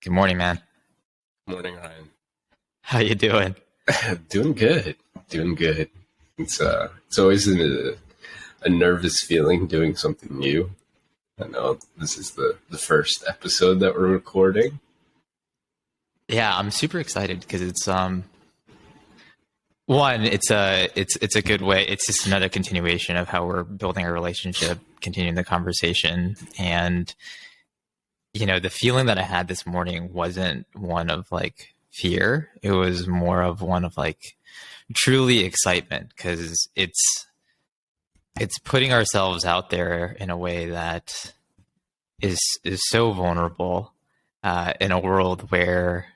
Good morning, man. Morning, Ryan. How you doing? Doing good. Doing good. It's always a nervous feeling doing something new. I know this is the first episode that we're recording. Yeah, I'm super excited because it's one, it's a good way. It's just another continuation of how we're building our relationship, continuing the conversation. And the feeling that I had this morning wasn't one of like fear. It was more of one of like truly excitement because it's putting ourselves out there in a way that is so vulnerable in a world where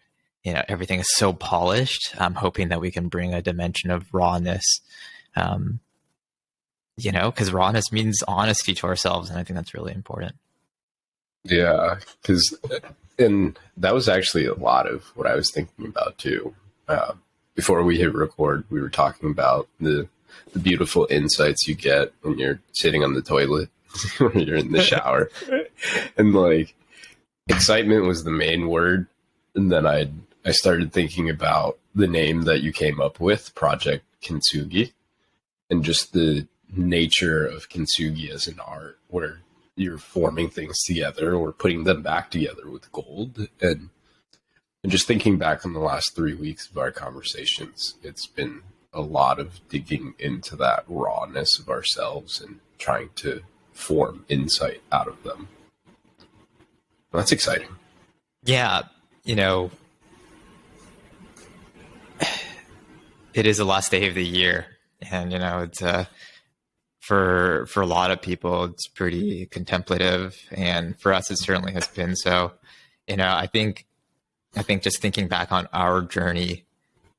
everything is so polished. I'm hoping that we can bring a dimension of rawness, um, because rawness means honesty to ourselves, and I think that's really important. Yeah, and that was actually a lot of what I was thinking about too. Uh, Before we hit record, we were talking about the beautiful insights you get when you're sitting on the toilet, when you're in the shower, and like excitement was the main word. And then I started thinking about the name that you came up with, Project Kintsugi, and just the nature of kintsugi as an art, where you're forming things together or putting them back together with gold. And just thinking back on the last 3 weeks of our conversations, it's been a lot of digging into that rawness of ourselves and trying to form insight out of them. That's exciting. Yeah, you know, it is the last day of the year, and it's for a lot of people, it's pretty contemplative, and for us, it certainly has been. So, I think just thinking back on our journey,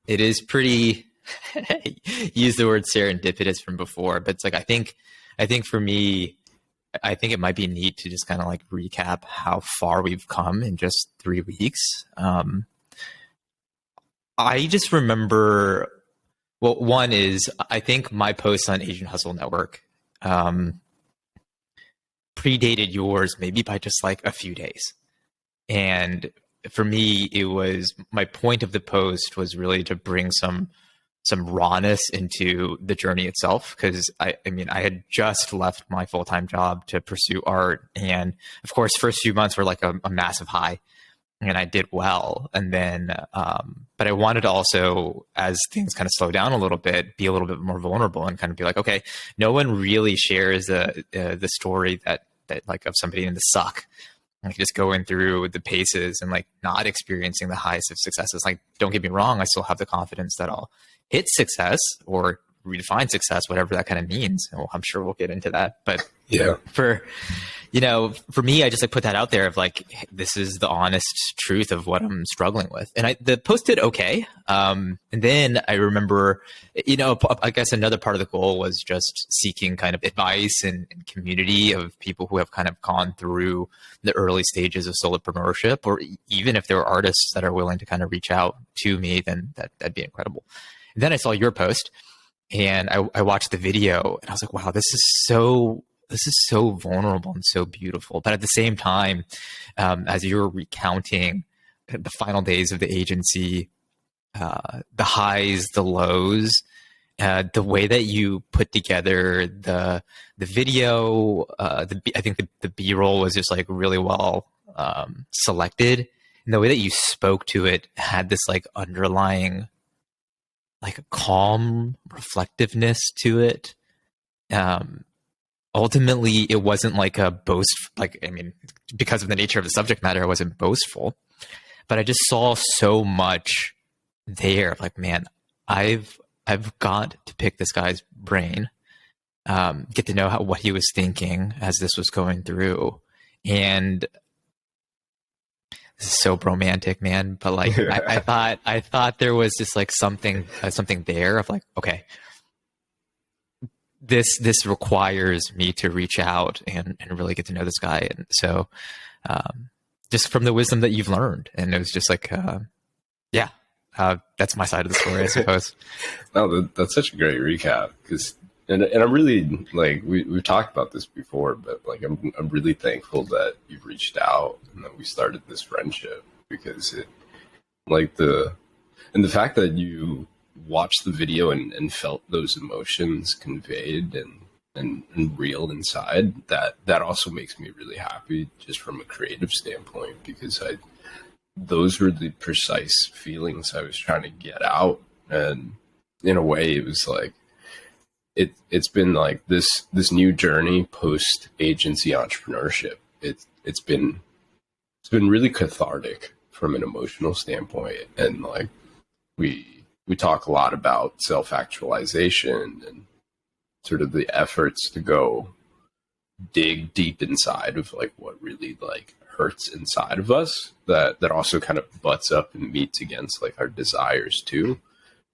it is pretty. Use the word serendipitous from before, but it's like I think for me, I think it might be neat to just kind of like recap how far we've come in just 3 weeks. I just remember, well, one is I think my post on Asian Hustle Network um, predated yours maybe by just like a few days. And for me, it was my point of the post was really to bring some rawness into the journey itself because I mean I had just left my full-time job to pursue art, and of course first few months were like a massive high, and I did well. And then but I wanted to also, as things kind of slow down a little bit, be a little bit more vulnerable and kind of be like, okay, no one really shares the story that like of somebody in the suck, like just going through the paces and like not experiencing the highs of successes. Like, don't get me wrong, I still have the confidence that I'll hit success or redefine success, whatever that kind of means. And I'm sure we'll get into that. But Yeah. for me, I just like put that out there of like, this is the honest truth of what I'm struggling with. And the post did okay. And then I remember, I guess another part of the goal was just seeking kind of advice and community of people who have kind of gone through the early stages of solopreneurship, or even if there are artists that are willing to kind of reach out to me, then that'd be incredible. And then I saw your post and I watched the video and I was like, wow, this is so vulnerable and so beautiful. But at the same time, as you were recounting the final days of the agency, the highs, the lows, the way that you put together the video, I think the B-roll was just like really well selected, and the way that you spoke to it had this like underlying like a calm reflectiveness to it. Ultimately, it wasn't like a boast. Like, I mean, because of the nature of the subject matter, I wasn't boastful, but I just saw so much there. Like, man, I've got to pick this guy's brain, get to know what he was thinking as this was going through, and this is so romantic, man. But like, I thought there was just like something there of like, okay, this requires me to reach out and really get to know this guy. And so, just from the wisdom that you've learned, and it was just like, yeah, that's my side of the story, I suppose. No, that's such a great recap and I'm really like we've talked about this before, but like I'm really thankful that you've reached out and that we started this friendship because it like the fact that you watched the video and felt those emotions conveyed and real inside, that also makes me really happy just from a creative standpoint, because those were the precise feelings I was trying to get out. And in a way, it was like it's been like this new journey post agency entrepreneurship. It's been really cathartic from an emotional standpoint. And like we talk a lot about self-actualization and sort of the efforts to go dig deep inside of like what really like hurts inside of us, that also kind of butts up and meets against like our desires too.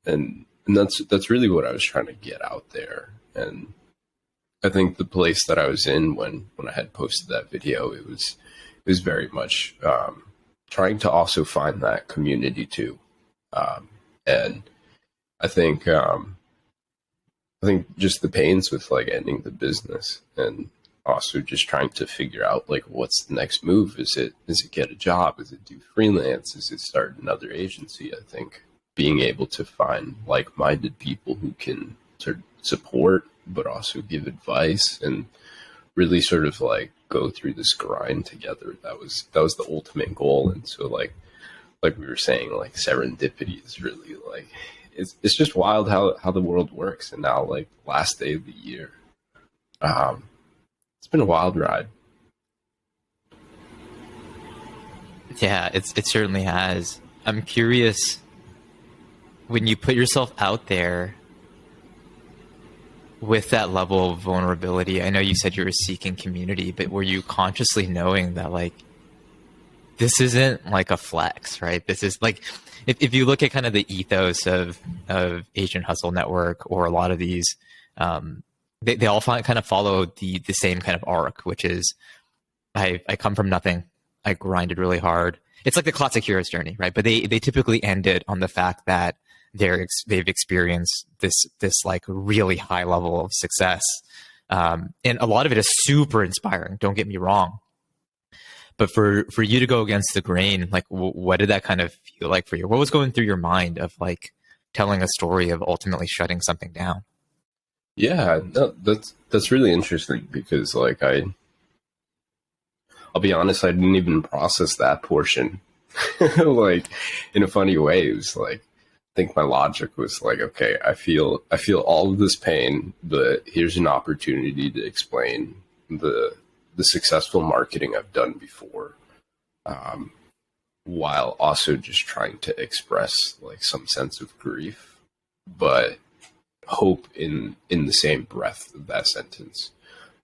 And that's really what I was trying to get out there. And I think the place that I was in when I had posted that video, it was very much trying to also find that community too. And I think just the pains with like ending the business, and also just trying to figure out like what's the next move. Is it get a job? Is it do freelance? Is it start another agency? I think being able to find like-minded people who can sort of support but also give advice and really sort of like go through this grind together, that was the ultimate goal. And so like we were saying, like serendipity is really like it's just wild how the world works. And now like last day of the year, it's been a wild ride. Yeah, it certainly has. I'm curious, when you put yourself out there with that level of vulnerability, I know you said you were seeking community, but were you consciously knowing that like this isn't like a flex, right? This is like, if you look at kind of the ethos of Asian Hustle Network, or a lot of these, they all kind of follow the same kind of arc, which is I come from nothing. I grinded really hard. It's like the classic hero's journey, right? But they typically end it on the fact that they've experienced this like really high level of success. And a lot of it is super inspiring. Don't get me wrong. But for you to go against the grain, like what did that kind of feel like for you? What was going through your mind of like telling a story of ultimately shutting something down? Yeah, no, that's really interesting, because like I'll be honest, I didn't even process that portion. Like in a funny way, it was like, I think my logic was like, okay, I feel all of this pain, but here's an opportunity to explain the successful marketing I've done before, while also just trying to express like some sense of grief, but hope in the same breath of that sentence.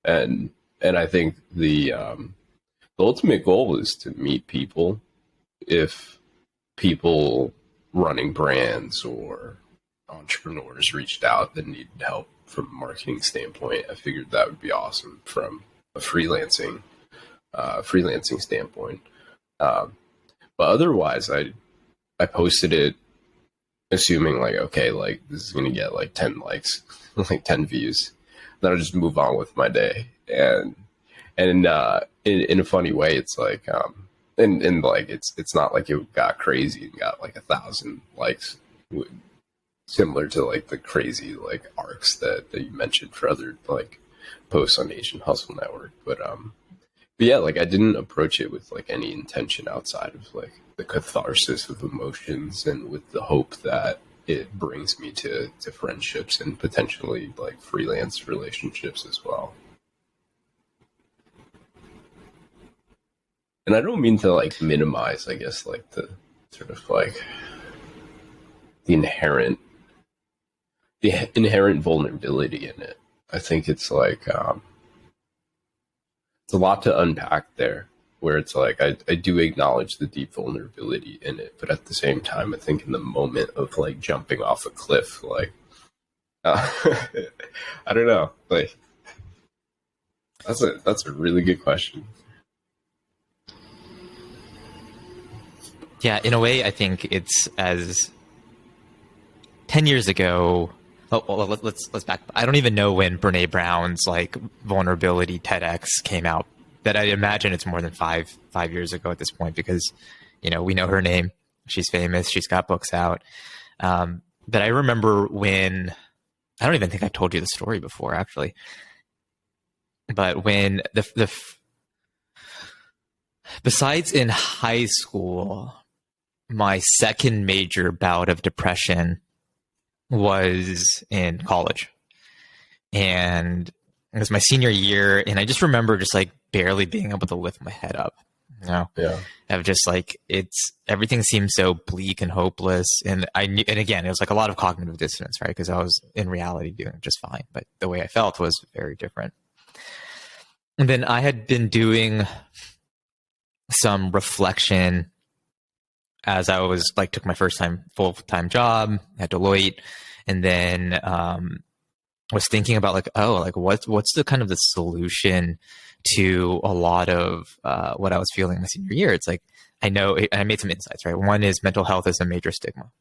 And I think the ultimate goal is to meet people. If people running brands or entrepreneurs reached out that needed help from a marketing standpoint, I figured that would be awesome from a freelancing standpoint. But otherwise, I posted it assuming like, okay, like this is going to get like 10 likes, like 10 views. Then I'll just move on with my day. And in a funny way, it's like, and like, it's not like it got crazy and got like 1,000 likes, similar to like the crazy like arcs that you mentioned for other like posts on Asian Hustle Network. But yeah, like I didn't approach it with like any intention outside of like the catharsis of emotions, and with the hope that it brings me to friendships and potentially like freelance relationships as well. And I don't mean to like minimize, I guess, like the sort of like the inherent vulnerability in it. I think it's like it's a lot to unpack there, where it's like I do acknowledge the deep vulnerability in it, but at the same time, I think in the moment of like jumping off a cliff, like I don't know, like that's a really good question. Yeah, in a way, I think it's as 10 years ago. Oh, well, let's back. I don't even know when Brene Brown's like vulnerability TEDx came out. That I imagine it's more than five years ago at this point, because we know her name. She's famous. She's got books out. But I remember when, I don't even think I've told you the story before, actually. But when besides in high school, my second major bout of depression was in college. And it was my senior year. And I just remember just like barely being able to lift my head up. Yeah. Of just like, everything seemed so bleak and hopeless. And and again, it was like a lot of cognitive dissonance, right? Because I was in reality doing just fine, but the way I felt was very different. And then I had been doing some reflection as I was like, took my first full-time job at Deloitte. And then, was thinking about like, what's the kind of the solution to a lot of what I was feeling my senior year. It's like, I know, I made some insights, right? One is mental health is a major stigma.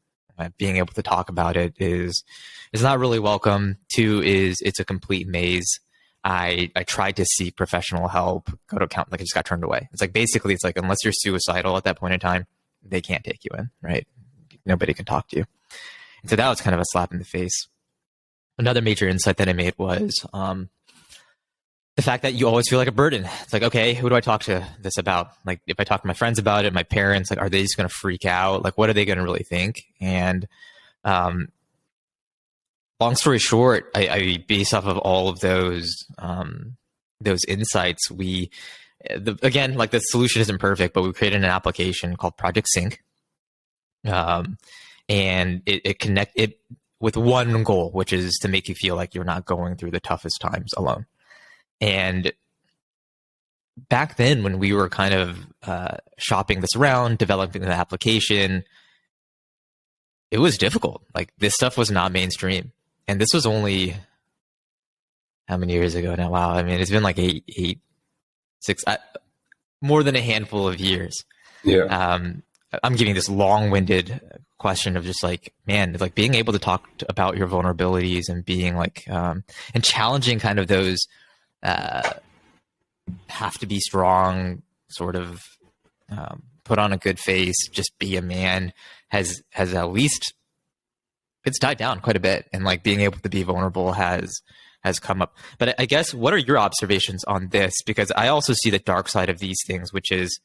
Being able to talk about it is not really welcome. Two is it's a complete maze. I tried to seek professional help, go to account, like I just got turned away. It's like, basically, it's like, unless you're suicidal at that point in time, they can't take you in, right? Nobody can talk to you. And so that was kind of a slap in the face. Another major insight that I made was the fact that you always feel like a burden. It's like, okay, who do I talk to this about? Like, if I talk to my friends about it, my parents, like, are they just going to freak out? Like, what are they going to really think? And long story short, I based off of all of those insights, again, like the solution isn't perfect, but we created an application called Project Sync. And it connect it with one goal, which is to make you feel like you're not going through the toughest times alone. And back then, when we were kind of shopping this around, developing the application, it was difficult. Like, this stuff was not mainstream. And this was only, how many years ago now? Wow. I mean, it's been like more than a handful of years. Yeah. I'm giving this long-winded question of just like, man, like being able to talk about your vulnerabilities and being like, and challenging kind of those have to be strong, sort of put on a good face, just be a man, has at least, it's died down quite a bit. And like being able to be vulnerable has come up. But I guess, what are your observations on this? Because I also see the dark side of these things, which is,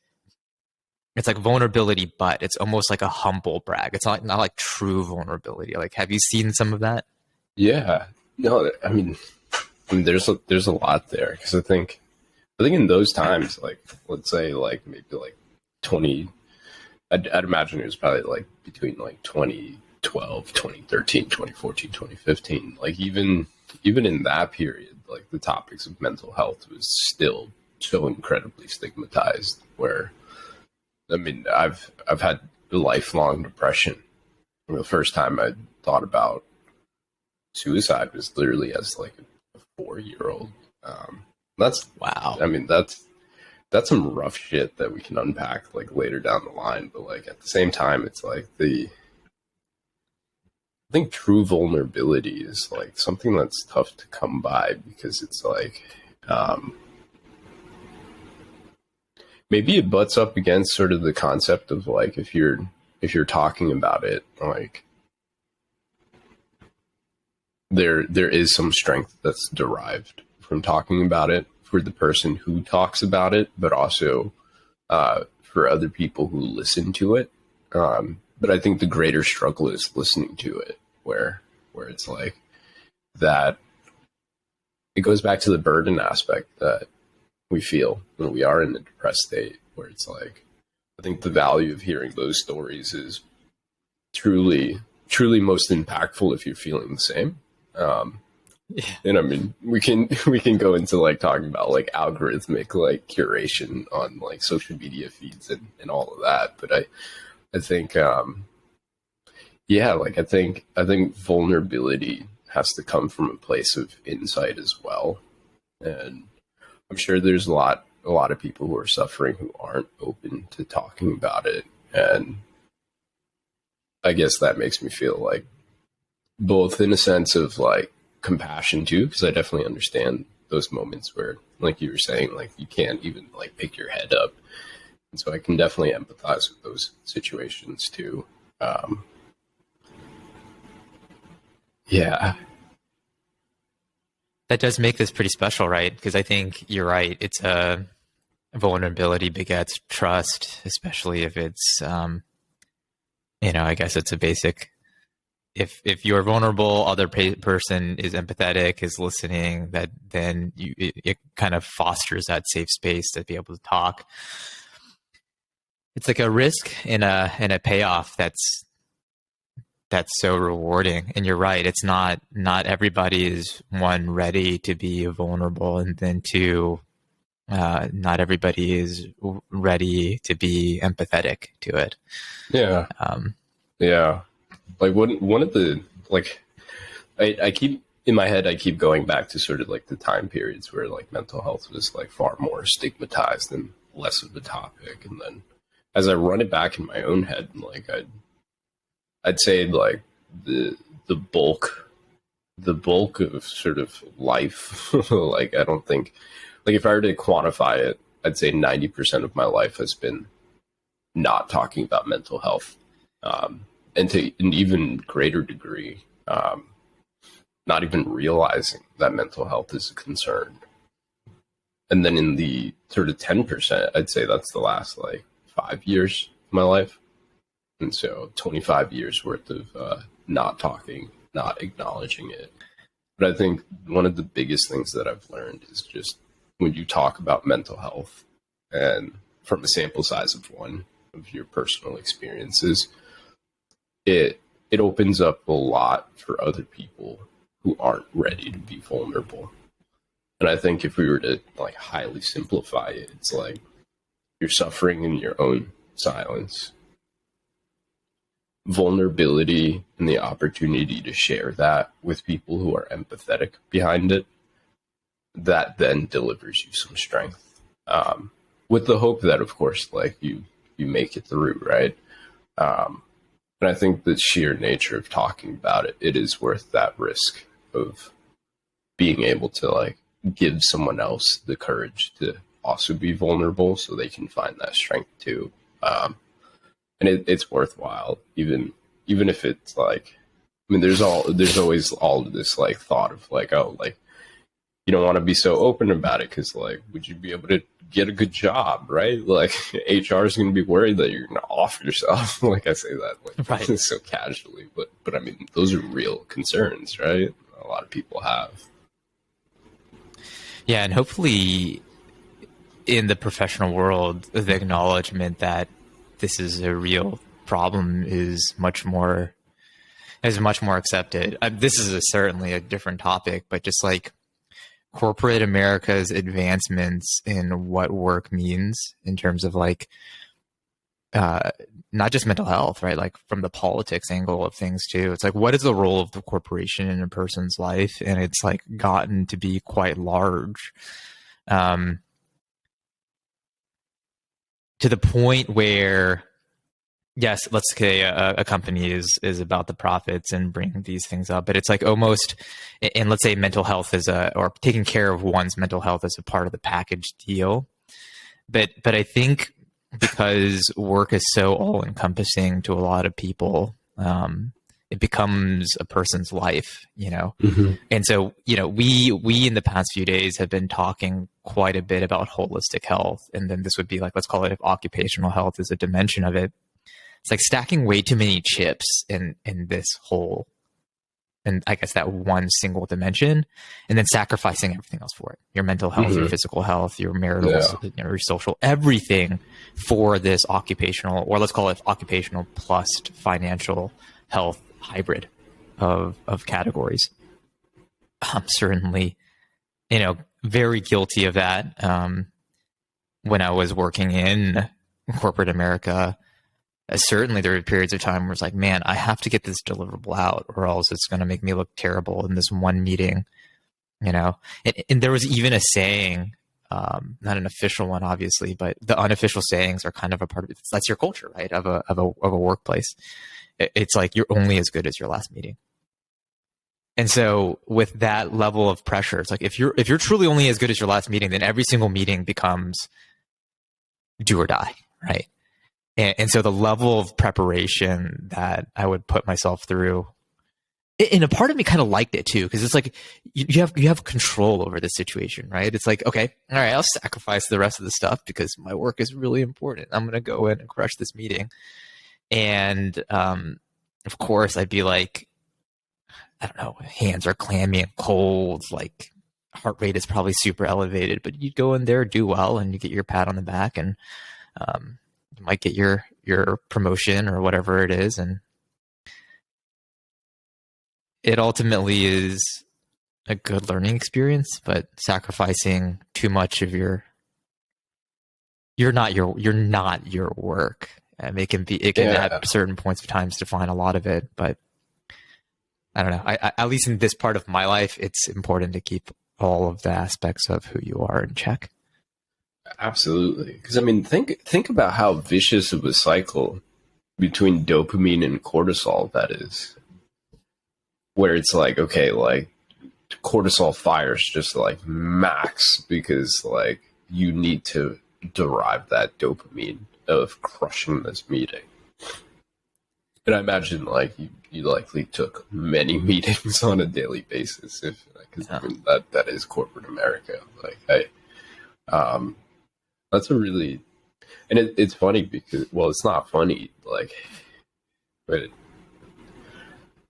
it's like vulnerability, but it's almost like a humble brag. It's not like true vulnerability. Like, have you seen some of that? Yeah. No, I mean there's a lot there, because I think in those times, like, let's say like maybe like 20, I'd imagine it was probably like between like 2012, 2013, 2014, 2015. Like even in that period, like the topics of mental health was still so incredibly stigmatized, where, I mean, I've had lifelong depression. The first time I thought about suicide was literally as like a 4-year-old. That's Wow. I mean, that's some rough shit that we can unpack like later down the line. But like at the same time, it's like I think true vulnerability is like something that's tough to come by, because it's like, maybe it butts up against sort of the concept of like, if you're talking about it, like there is some strength that's derived from talking about it for the person who talks about it, but also for other people who listen to it. But I think the greater struggle is listening to it, where it's like that. It goes back to the burden aspect that we feel when we are in the depressed state, where it's like, I think the value of hearing those stories is truly most impactful if you're feeling the same. Yeah. And I mean, we can go into like talking about like algorithmic like curation on like social media feeds and all of that. But I think, yeah, like I think vulnerability has to come from a place of insight as well. And I'm sure there's a lot of people who are suffering who aren't open to talking about it. And I guess that makes me feel like, both in a sense of like compassion too, because I definitely understand those moments where, like you were saying, like you can't even like pick your head up. And so I can definitely empathize with those situations too. Um, yeah. That does make this pretty special, right? Because I think you're right. It's a vulnerability begets trust, especially if it's, I guess it's a basic. If you're vulnerable, other person is empathetic, is listening. That then it kind of fosters that safe space to be able to talk. It's like a risk and a payoff that's so rewarding. And you're right, it's not everybody is, one, ready to be vulnerable, and then two, not everybody is ready to be empathetic to it. Yeah. Yeah. Like one of the, like, I keep in my head, I keep going back to sort of like the time periods where like mental health was like far more stigmatized and less of a topic. And then as I run it back in my own head, like I'd say like the bulk of sort of life, like I don't think, like if I were to quantify it, I'd say 90% of my life has been not talking about mental health, and to an even greater degree, not even realizing that mental health is a concern. And then in the sort of 10%, I'd say that's the last like 5 years of my life. And so 25 years worth of not talking, not acknowledging it. But I think one of the biggest things that I've learned is just when you talk about mental health, and from a sample size of one of your personal experiences, it opens up a lot for other people who aren't ready to be vulnerable. And I think if we were to like highly simplify it, it's like you're suffering in your own silence. Vulnerability and the opportunity to share that with people who are empathetic behind it, that then delivers you some strength, with the hope that, of course, like you make it through, right? And I think the sheer nature of talking about it, it is worth that risk of being able to like give someone else the courage to also be vulnerable so they can find that strength too. And it's worthwhile, even if it's like, I mean, there's always all of this like thought of like, oh, like you don't want to be so open about it because like, would you be able to get a good job, right? Like HR is going to be worried that you're going to off yourself. Like I say that like right. So casually, but I mean, those are real concerns, right? A lot of people have. Yeah, and hopefully in the professional world, the acknowledgement that this is a real problem is much more accepted. This is certainly a different topic, but just like corporate America's advancements in what work means in terms of like not just mental health, right? Like from the politics angle of things too. It's like, what is the role of the corporation in a person's life? And it's like gotten to be quite large. To the point where, yes, let's say a company is about the profits and bring these things up, but it's like almost, and let's say mental health or taking care of one's mental health as a part of the package deal. But I think because work is so all encompassing to a lot of people, it becomes a person's life, you know? Mm-hmm. And so, you know, we in the past few days have been talking quite a bit about holistic health. And then this would be like, let's call it if occupational health is a dimension of it. It's like stacking way too many chips in this whole, and I guess that one single dimension, and then sacrificing everything else for it. Your mental health, your physical health, your marital, your social, everything for this occupational, or let's call it occupational plus financial health hybrid of categories. I'm certainly, you know, very guilty of that. When I was working in corporate America, certainly there were periods of time where it's like, man, I have to get this deliverable out or else it's going to make me look terrible in this one meeting, you know? And there was even a saying, not an official one, obviously, but the unofficial sayings are kind of a part of it. That's your culture, right? Of a workplace. It's like, you're only as good as your last meeting. And so with that level of pressure, it's like, if you're truly only as good as your last meeting, then every single meeting becomes do or die. right? And so the level of preparation that I would put myself through, and a part of me kind of liked it too, because it's like you have control over the situation, right? It's like, okay, all right, I'll sacrifice the rest of the stuff because my work is really important. I'm going to go in and crush this meeting. And of course, I'd be like, I don't know, hands are clammy and cold, like heart rate is probably super elevated, but you'd go in there, do well, and you get your pat on the back, and you might get your promotion or whatever it is. And it ultimately is a good learning experience, but sacrificing too much of you're not your work. It can at certain points of times define a lot of it, but I don't know. I at least in this part of my life, it's important to keep all of the aspects of who you are in check. Absolutely. Because I mean, think about how vicious of a cycle between dopamine and cortisol that is. Where it's like, okay, like cortisol fires just like max because like you need to derive that dopamine of crushing this meeting. And I imagine like you likely took many meetings on a daily basis, because I mean, that is corporate America. Like, that's a really, and it's funny because, well, it's not funny, like, but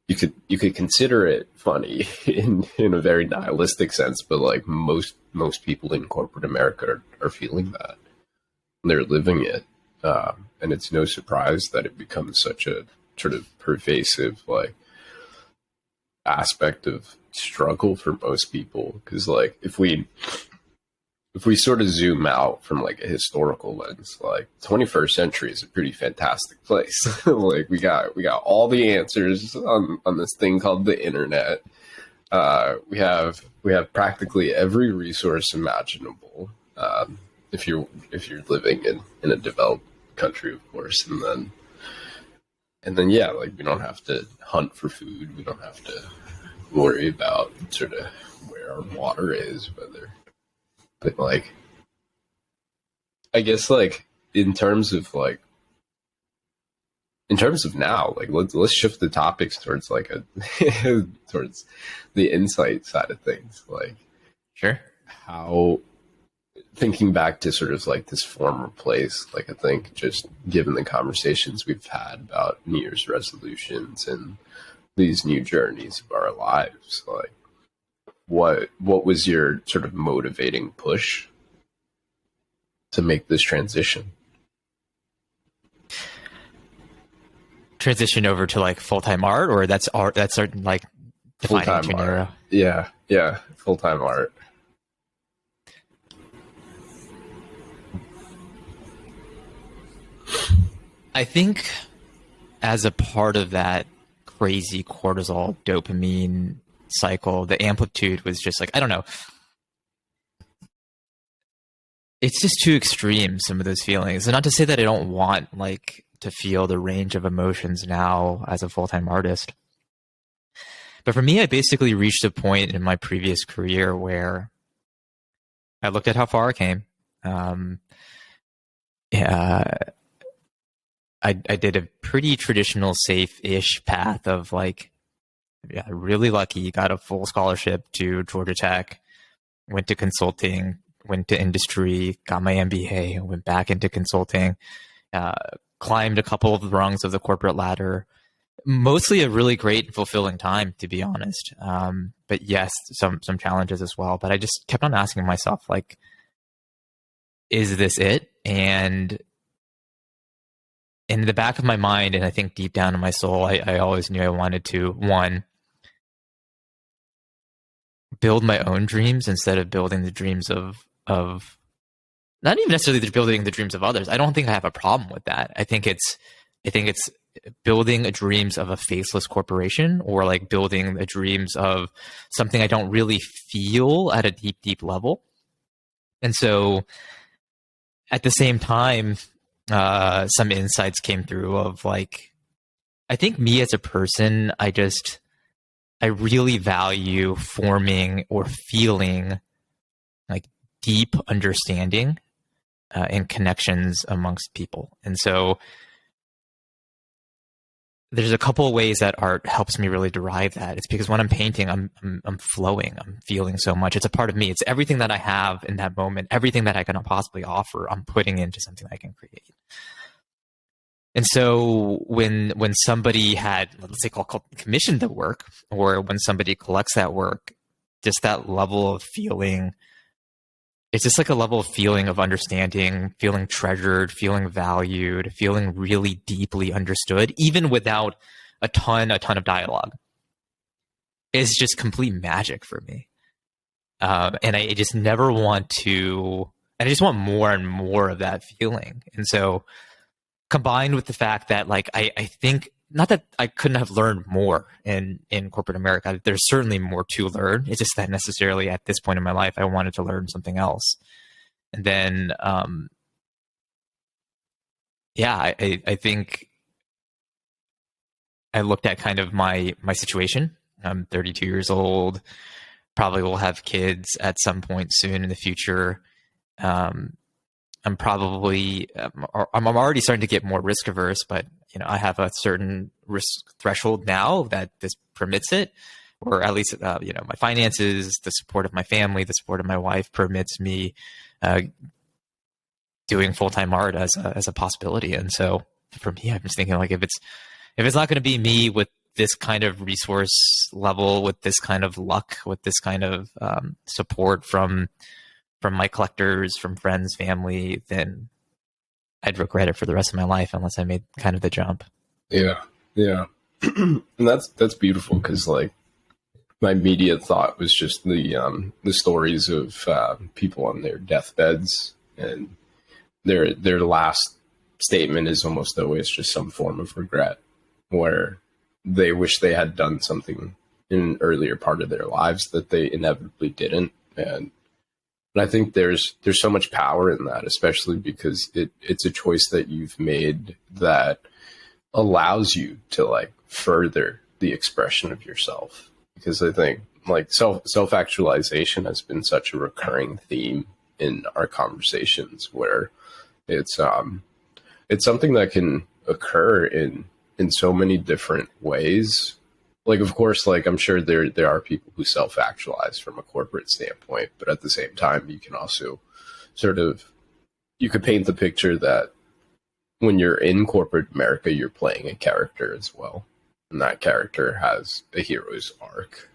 you could consider it funny in a very nihilistic sense, but like most people in corporate America are feeling that. They're living it, and it's no surprise that it becomes such a sort of pervasive like aspect of struggle for most people. Because like if we sort of zoom out from like a historical lens, like 21st century is a pretty fantastic place. Like we got all the answers on this thing called the internet. We have practically every resource imaginable. If you're living in a developed country, of course, and then yeah, like we don't have to hunt for food. We don't have to worry about sort of where our water is, but like, I guess like in terms of now, like let's shift the topics towards like towards the insight side of things. Like, sure, how, thinking back to sort of like this former place, like I think just given the conversations we've had about New Year's resolutions and these new journeys of our lives, like what was your sort of motivating push to make this transition over to like full-time art, or that's like defining full-time art? Yeah, full-time art. I think as a part of that crazy cortisol dopamine cycle, the amplitude was just like, I don't know. It's just too extreme, some of those feelings. And not to say that I don't want like to feel the range of emotions now as a full-time artist. But for me, I basically reached a point in my previous career where I looked at how far I came. I did a pretty traditional safe-ish path of like, yeah, really lucky, got a full scholarship to Georgia Tech, went to consulting, went to industry, got my MBA, went back into consulting, climbed a couple of rungs of the corporate ladder. Mostly a really great and fulfilling time, to be honest. But yes, some challenges as well. But I just kept on asking myself, like, is this it? And in the back of my mind, and I think deep down in my soul, I always knew I wanted to, one, build my own dreams instead of building the dreams of not even necessarily building the dreams of others. I don't think I have a problem with that. I think it's building dreams of a faceless corporation, or like building the dreams of something I don't really feel at a deep level. And so at the same time, some insights came through of like, I think me as a person, I really value forming or feeling like deep understanding and connections amongst people. And so there's a couple of ways that art helps me really derive that. It's because when I'm painting, I'm flowing, I'm feeling so much. It's a part of me. It's everything that I have in that moment, everything that I can possibly offer, I'm putting into something I can create. And so when somebody had, let's say, commissioned the work, or when somebody collects that work, just that level of feeling, it's just like a level of feeling of understanding, feeling treasured, feeling valued, feeling really deeply understood, even without a ton of dialogue. It's just complete magic for me. And I just never want to, and I just want more and more of that feeling. And so combined with the fact that like, I think, not that I couldn't have learned more in corporate America. There's certainly more to learn. It's just that necessarily at this point in my life, I wanted to learn something else. And then, I think I looked at kind of my situation. I'm 32 years old, probably will have kids at some point soon in the future. I'm already starting to get more risk averse, but I have a certain risk threshold now that this permits it, or at least, my finances, the support of my family, the support of my wife permits me doing full-time art as a possibility. And so for me, I'm just thinking like, if it's not going to be me with this kind of resource level, with this kind of luck, with this kind of support from my collectors, from friends, family, then I'd regret it for the rest of my life unless I made kind of the jump. Yeah. And that's beautiful, because like my immediate thought was just the stories of people on their deathbeds, and their last statement is almost always just some form of regret, where they wish they had done something in an earlier part of their lives that they inevitably didn't. And I think there's so much power in that, especially because it's a choice that you've made that allows you to like further the expression of yourself. Because I think like self-actualization has been such a recurring theme in our conversations, where it's something that can occur in so many different ways. Like, of course, like I'm sure there are people who self-actualize from a corporate standpoint, but at the same time, you can also you could paint the picture that when you're in corporate America, you're playing a character as well. And that character has a hero's arc.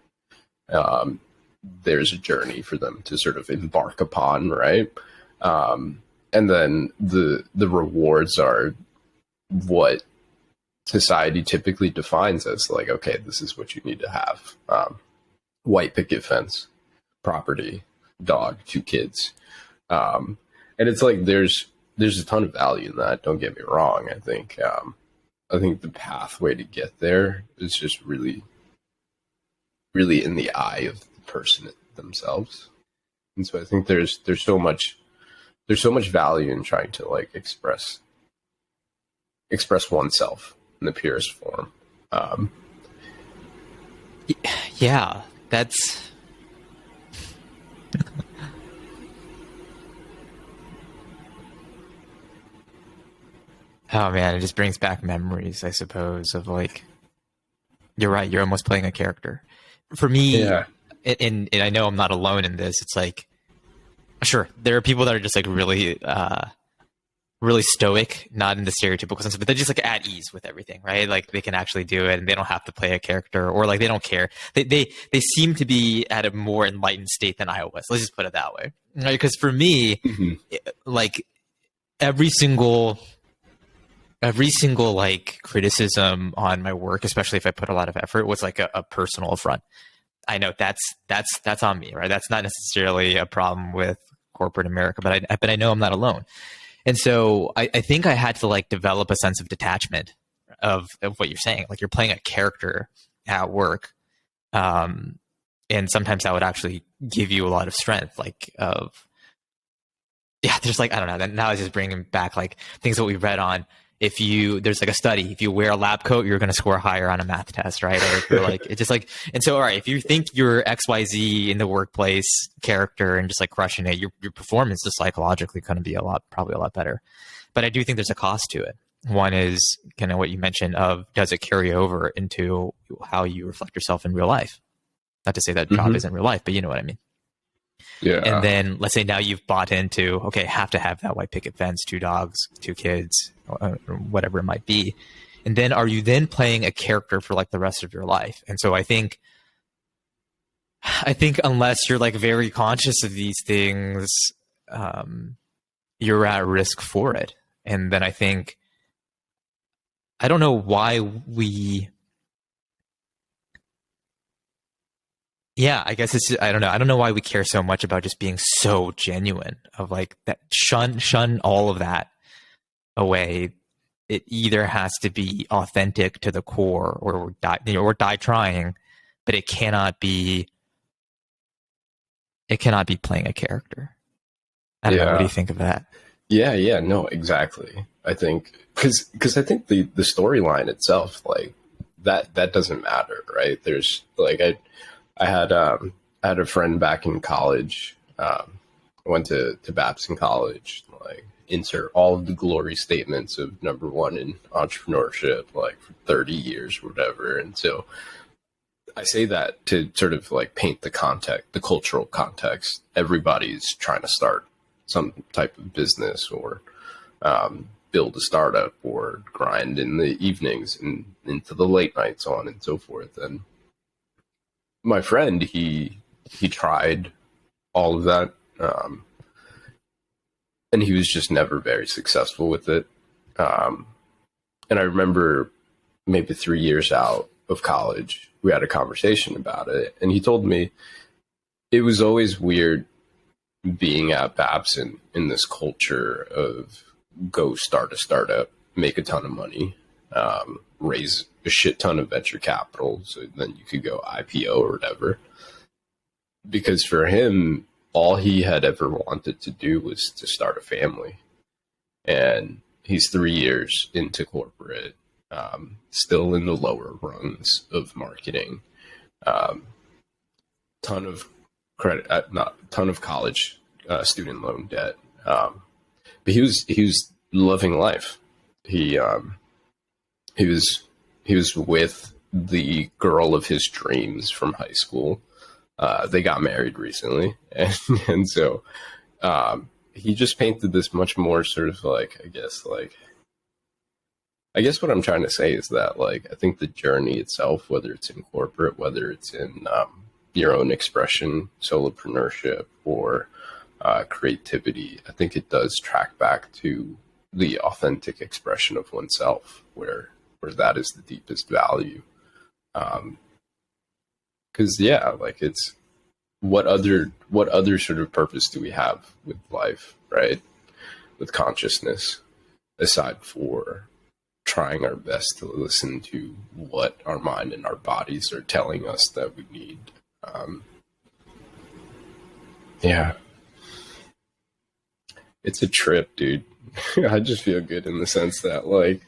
There's a journey for them to sort of embark upon, right? And then the rewards are what society typically defines as like, okay, this is what you need to have. White picket fence, property, dog, 2 kids. And it's like, there's a ton of value in that. Don't get me wrong. I think the pathway to get there is just really, really in the eye of the person themselves. And so I think there's so much value in trying to like express oneself in the purest form. Yeah, that's oh man, it just brings back memories, I suppose, of like, you're right, you're almost playing a character. For me, Yeah. and I know I'm not alone in this, it's like, sure, there are people that are just like really really stoic, not in the stereotypical sense, but they're just like at ease with everything, right? Like they can actually do it and they don't have to play a character, or like they don't care. They seem to be at a more enlightened state than I was. Let's just put it that way. Right? Because for me, like every single like criticism on my work, especially if I put a lot of effort, was like a personal affront. I know that's on me, right? That's not necessarily a problem with corporate America, but I know I'm not alone. And so I think I had to like develop a sense of detachment of what you're saying. Like you're playing a character at work. And sometimes that would actually give you a lot of strength, like there's like, I don't know. Now it's just bringing back like things that we read on. there's like a study, if you wear a lab coat, you're going to score higher on a math test, right? Or if you're like, it's just like, and so, all right, if you think you're XYZ in the workplace character and just like crushing it, your performance is psychologically going to be probably a lot better. But I do think there's a cost to it. One is kind of what you mentioned of, does it carry over into how you reflect yourself in real life? Not to say that job isn't real life, but you know what I mean? Yeah. And then let's say now you've bought into, okay, have to have that white picket fence, 2 dogs, 2 kids, or whatever it might be. And then are you then playing a character for like the rest of your life? And so I think unless you're like very conscious of these things, you're at risk for it. And then I think, I don't know why I guess it's, I don't know. I don't know why we care so much about just being so genuine, of like that, shun all of that away. It either has to be authentic to the core, or die trying, but it cannot be playing a character. I don't know. What do you think of that? Yeah, no, exactly. I think because I think the storyline itself, like that doesn't matter, right? There's like I had a friend back in college. I went to Babson College. Like, insert all of the glory statements of number one in entrepreneurship, like for 30 years, or whatever. And so I say that to sort of like paint the context, the cultural context. Everybody's trying to start some type of business, or build a startup, or grind in the evenings and into the late nights, on and so forth. And my friend, he tried all of that, and he was just never very successful with it. And I remember maybe 3 years out of college, we had a conversation about it, and he told me it was always weird being at Babson in this culture of go start a startup, make a ton of money, raise a shit ton of venture capital, so then you could go IPO or whatever. Because for him, all he had ever wanted to do was to start a family. And he's 3 years into corporate, still in the lower rungs of marketing, ton of credit, ton of college student loan debt. But he was loving life. He was with the girl of his dreams from high school. They got married recently, and so he just painted this much more sort of like, I guess what I'm trying to say is that, like, I think the journey itself, whether it's in corporate, whether it's in your own expression, solopreneurship, or creativity, I think it does track back to the authentic expression of oneself, where that is the deepest value. Because like, it's what other sort of purpose do we have with life, right? With consciousness, aside for trying our best to listen to what our mind and our bodies are telling us that we need. It's a trip, dude. I just feel good in the sense that, like,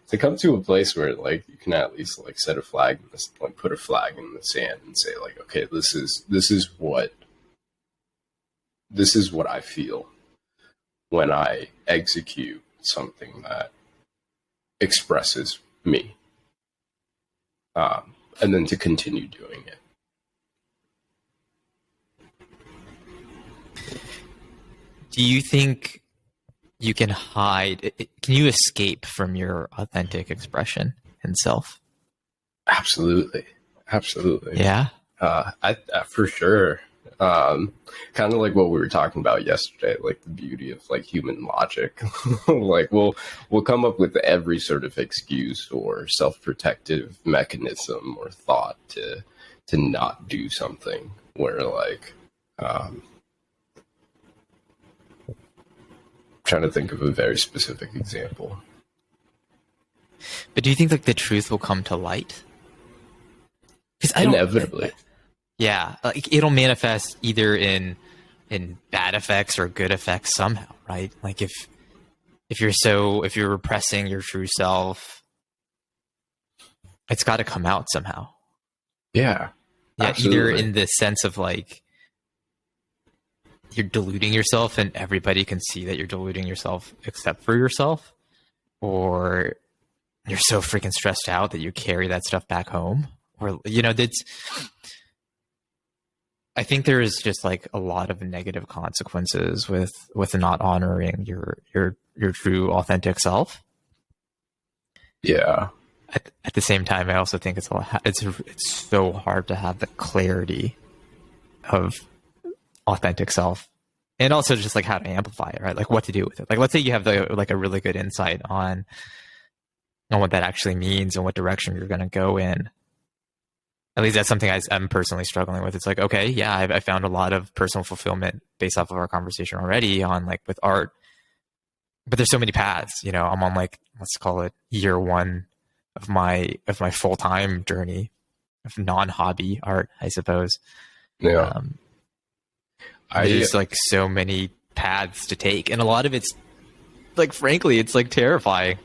to come to a place where, like, you can at least, like, set a flag, like, put a flag in the sand and say, like, okay, this is what I feel when I execute something that expresses me, and then to continue doing it. Do you think you can can you escape from your authentic expression and self? Absolutely. Yeah. I for sure. Kind of like what we were talking about yesterday, like the beauty of, like, human logic. Like, we'll come up with every sort of excuse or self-protective mechanism or thought to not do something, where, like, trying to think of a very specific example. But do you think, like, the truth will come to light? Inevitably. Yeah, like, it'll manifest either in bad effects or good effects somehow, right? Like, if if you're repressing your true self, it's got to come out somehow. Yeah. Yeah, Absolutely. either in the sense of like you're deluding yourself and everybody can see that you're deluding yourself except for yourself, or you're so freaking stressed out that you carry that stuff back home, or that's. I think there is just like a lot of negative consequences with not honoring your true authentic self. Yeah. At the same time, I also think it's so hard to have the clarity of authentic self, and also just like how to amplify it, right? Like what to do with it. Like let's say you have like a really good insight on what that actually means and what direction you're going to go in. At least that's something I'm personally struggling with. It's like, okay, yeah, I found a lot of personal fulfillment based off of our conversation already on like with art, but there's so many paths. I'm on like, let's call it year one of my full time journey of non-hobby art, I suppose. Yeah. There's like so many paths to take, and a lot of it's like, frankly, it's like terrifying.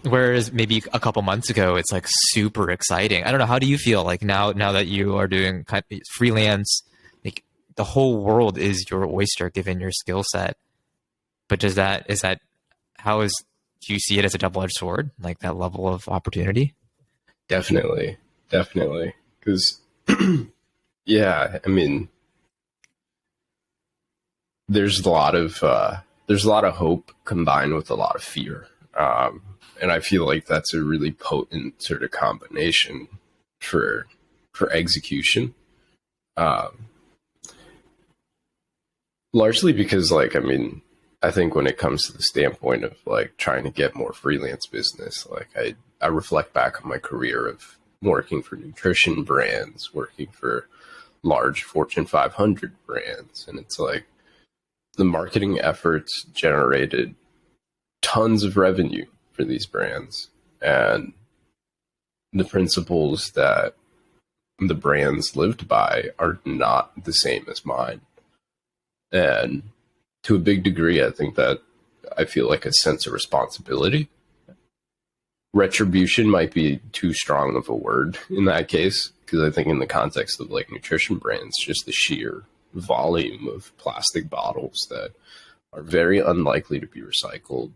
Whereas maybe a couple months ago, it's like super exciting. I don't know. How do you feel like now that you are doing kind of freelance, like the whole world is your oyster given your skill set? But do you see it as a double-edged sword, like that level of opportunity? Definitely. Because, yeah, I mean, there's a lot of hope combined with a lot of fear. And I feel like that's a really potent sort of combination for execution. Largely because, like, I mean, I think when it comes to the standpoint of like trying to get more freelance business, like I reflect back on my career of working for nutrition brands, working for large Fortune 500 brands, and it's like the marketing efforts generated tons of revenue for these brands, and the principles that the brands lived by are not the same as mine. And to a big degree, I think that I feel like a sense of responsibility. Retribution might be too strong of a word in that case, because I think in the context of like nutrition brands, just the sheer volume of plastic bottles that are very unlikely to be recycled,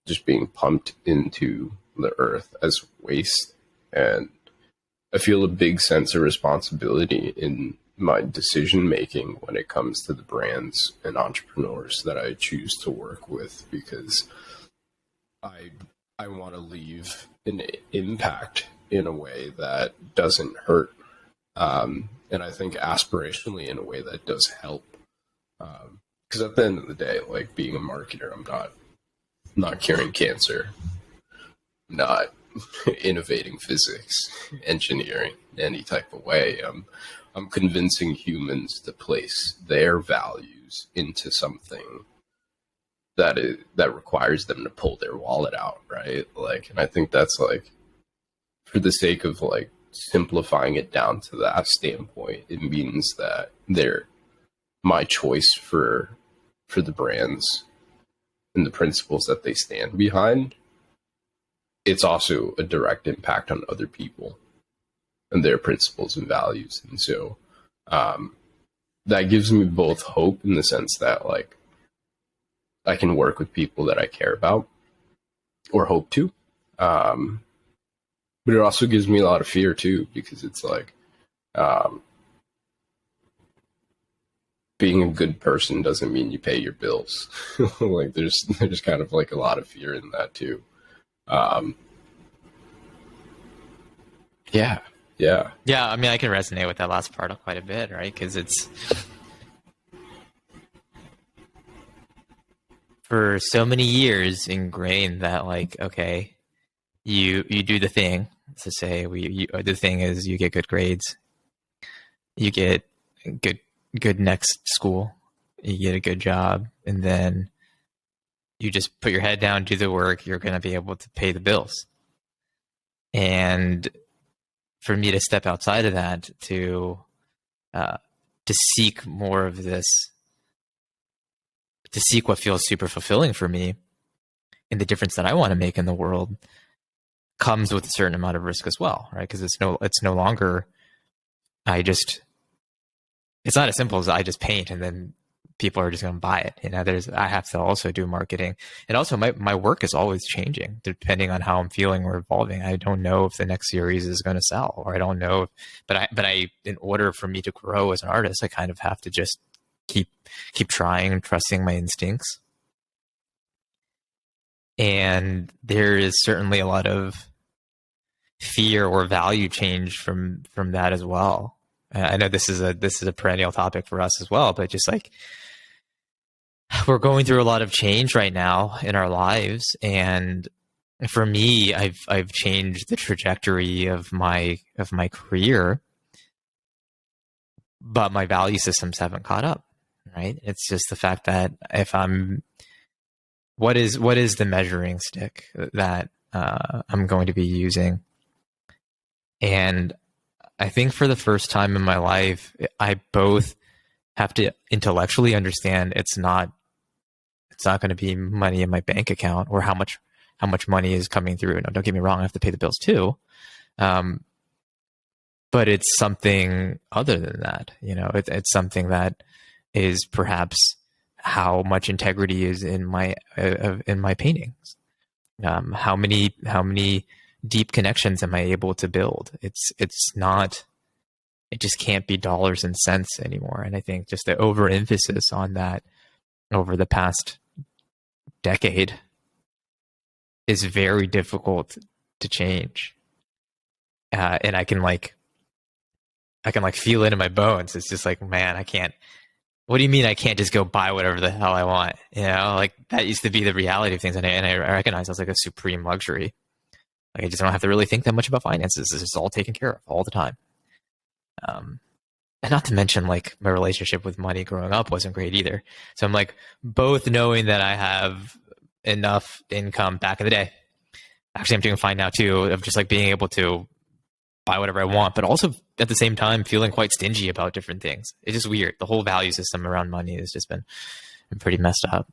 just being pumped into the earth as waste. And I feel a big sense of responsibility in my decision making when it comes to the brands and entrepreneurs that I choose to work with, because I want to leave an impact in a way that doesn't hurt, and I think aspirationally in a way that does help. Because at the end of the day, like being a marketer, I'm not curing cancer, not innovating physics, engineering, any type of way. I'm convincing humans to place their values into something that requires them to pull their wallet out, right? Like, and I think that's like, for the sake of like simplifying it down to that standpoint, it means that my choice for the brands and the principles that they stand behind, it's also a direct impact on other people and their principles and values. And so that gives me both hope in the sense that like I can work with people that I care about or hope to. But it also gives me a lot of fear too, because it's like being a good person doesn't mean you pay your bills. Like there's kind of like a lot of fear in that too. Yeah. I mean, I can resonate with that last part quite a bit, right? Because it's for so many years ingrained that like, okay, you do the thing. To say the thing is you get good grades, you get good next school, you get a good job, and then you just put your head down, do the work, you're going to be able to pay the bills. And for me to step outside of that, to seek more of this, to seek what feels super fulfilling for me, and the difference that I want to make in the world comes with a certain amount of risk as well, right? Because it's no longer it's not as simple as I just paint and then people are just going to buy it. I have to also do marketing, and also my work is always changing depending on how I'm feeling or evolving. I don't know if the next series is going to sell, or I don't know. But in order for me to grow as an artist, I kind of have to just keep trying and trusting my instincts. And there is certainly a lot of fear or value change from that as well. I know this is a perennial topic for us as well, but just like we're going through a lot of change right now in our lives, and for me, I've changed the trajectory of my career, but my value systems haven't caught up. Right? It's just the fact that what is the measuring stick that I'm going to be using, and I think for the first time in my life, I both have to intellectually understand it's not going to be money in my bank account or how much money is coming through. No, don't get me wrong, I have to pay the bills too. But it's something other than that. It's something that is perhaps how much integrity is in my paintings. How many deep connections am I able to build? It just can't be dollars and cents anymore. And I think just the overemphasis on that over the past decade is very difficult to change. And I can feel it in my bones. It's just like, man, I can't. What do you mean I can't just go buy whatever the hell I want? Like that used to be the reality of things, and I recognize that's like a supreme luxury. Like I just don't have to really think that much about finances. It's just all taken care of all the time. And not to mention, like, my relationship with money growing up wasn't great either. So I'm like, both knowing that I have enough income back in the day. Actually, I'm doing fine now too, of just like being able to buy whatever I want, but also at the same time feeling quite stingy about different things. It's just weird. The whole value system around money has just been pretty messed up.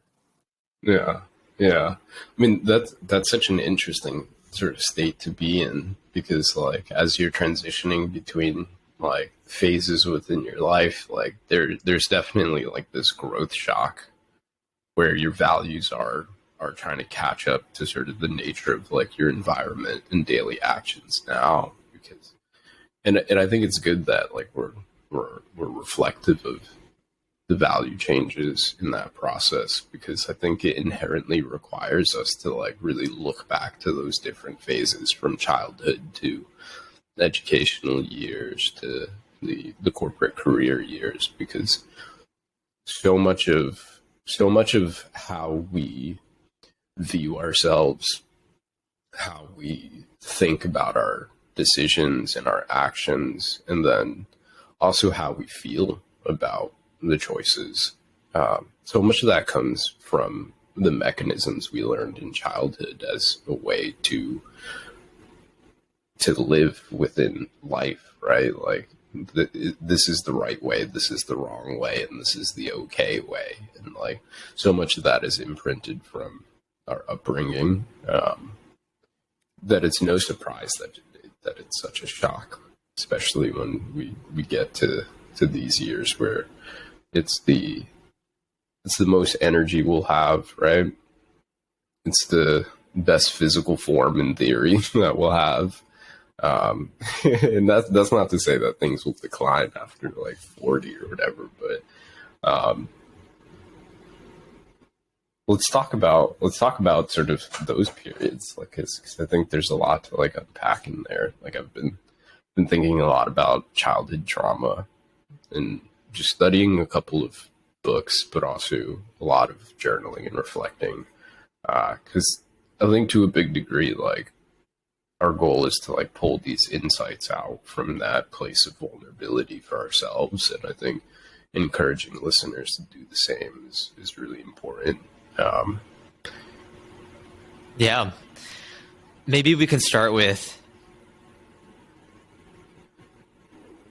Yeah. I mean, that's such an interesting sort of state to be in, because like as you're transitioning between like phases within your life, like there's definitely like this growth shock where your values are trying to catch up to sort of the nature of like your environment and daily actions now. Because and I think it's good that like we're reflective of the value changes in that process, because I think it inherently requires us to like really look back to those different phases from childhood to educational years to the corporate career years, because so much of how we view ourselves, how we think about our decisions and our actions, and then also how we feel about the choices. So much of that comes from the mechanisms we learned in childhood as a way to live within life, right? Like this is the right way, this is the wrong way, and this is the okay way. And like so much of that is imprinted from our upbringing, that it's no surprise that it's such a shock, especially when we get to these years where it's the most energy we'll have, right? It's the best physical form in theory that we'll have. And that's not to say that things will decline after like 40 or whatever, but let's talk about sort of those periods, like, cause I think there's a lot to like unpack in there. Like I've been thinking a lot about childhood trauma and just studying a couple of books, but also a lot of journaling and reflecting. Cause I think to a big degree, like our goal is to like pull these insights out from that place of vulnerability for ourselves. And I think encouraging listeners to do the same is really important. Yeah. Maybe we can start with,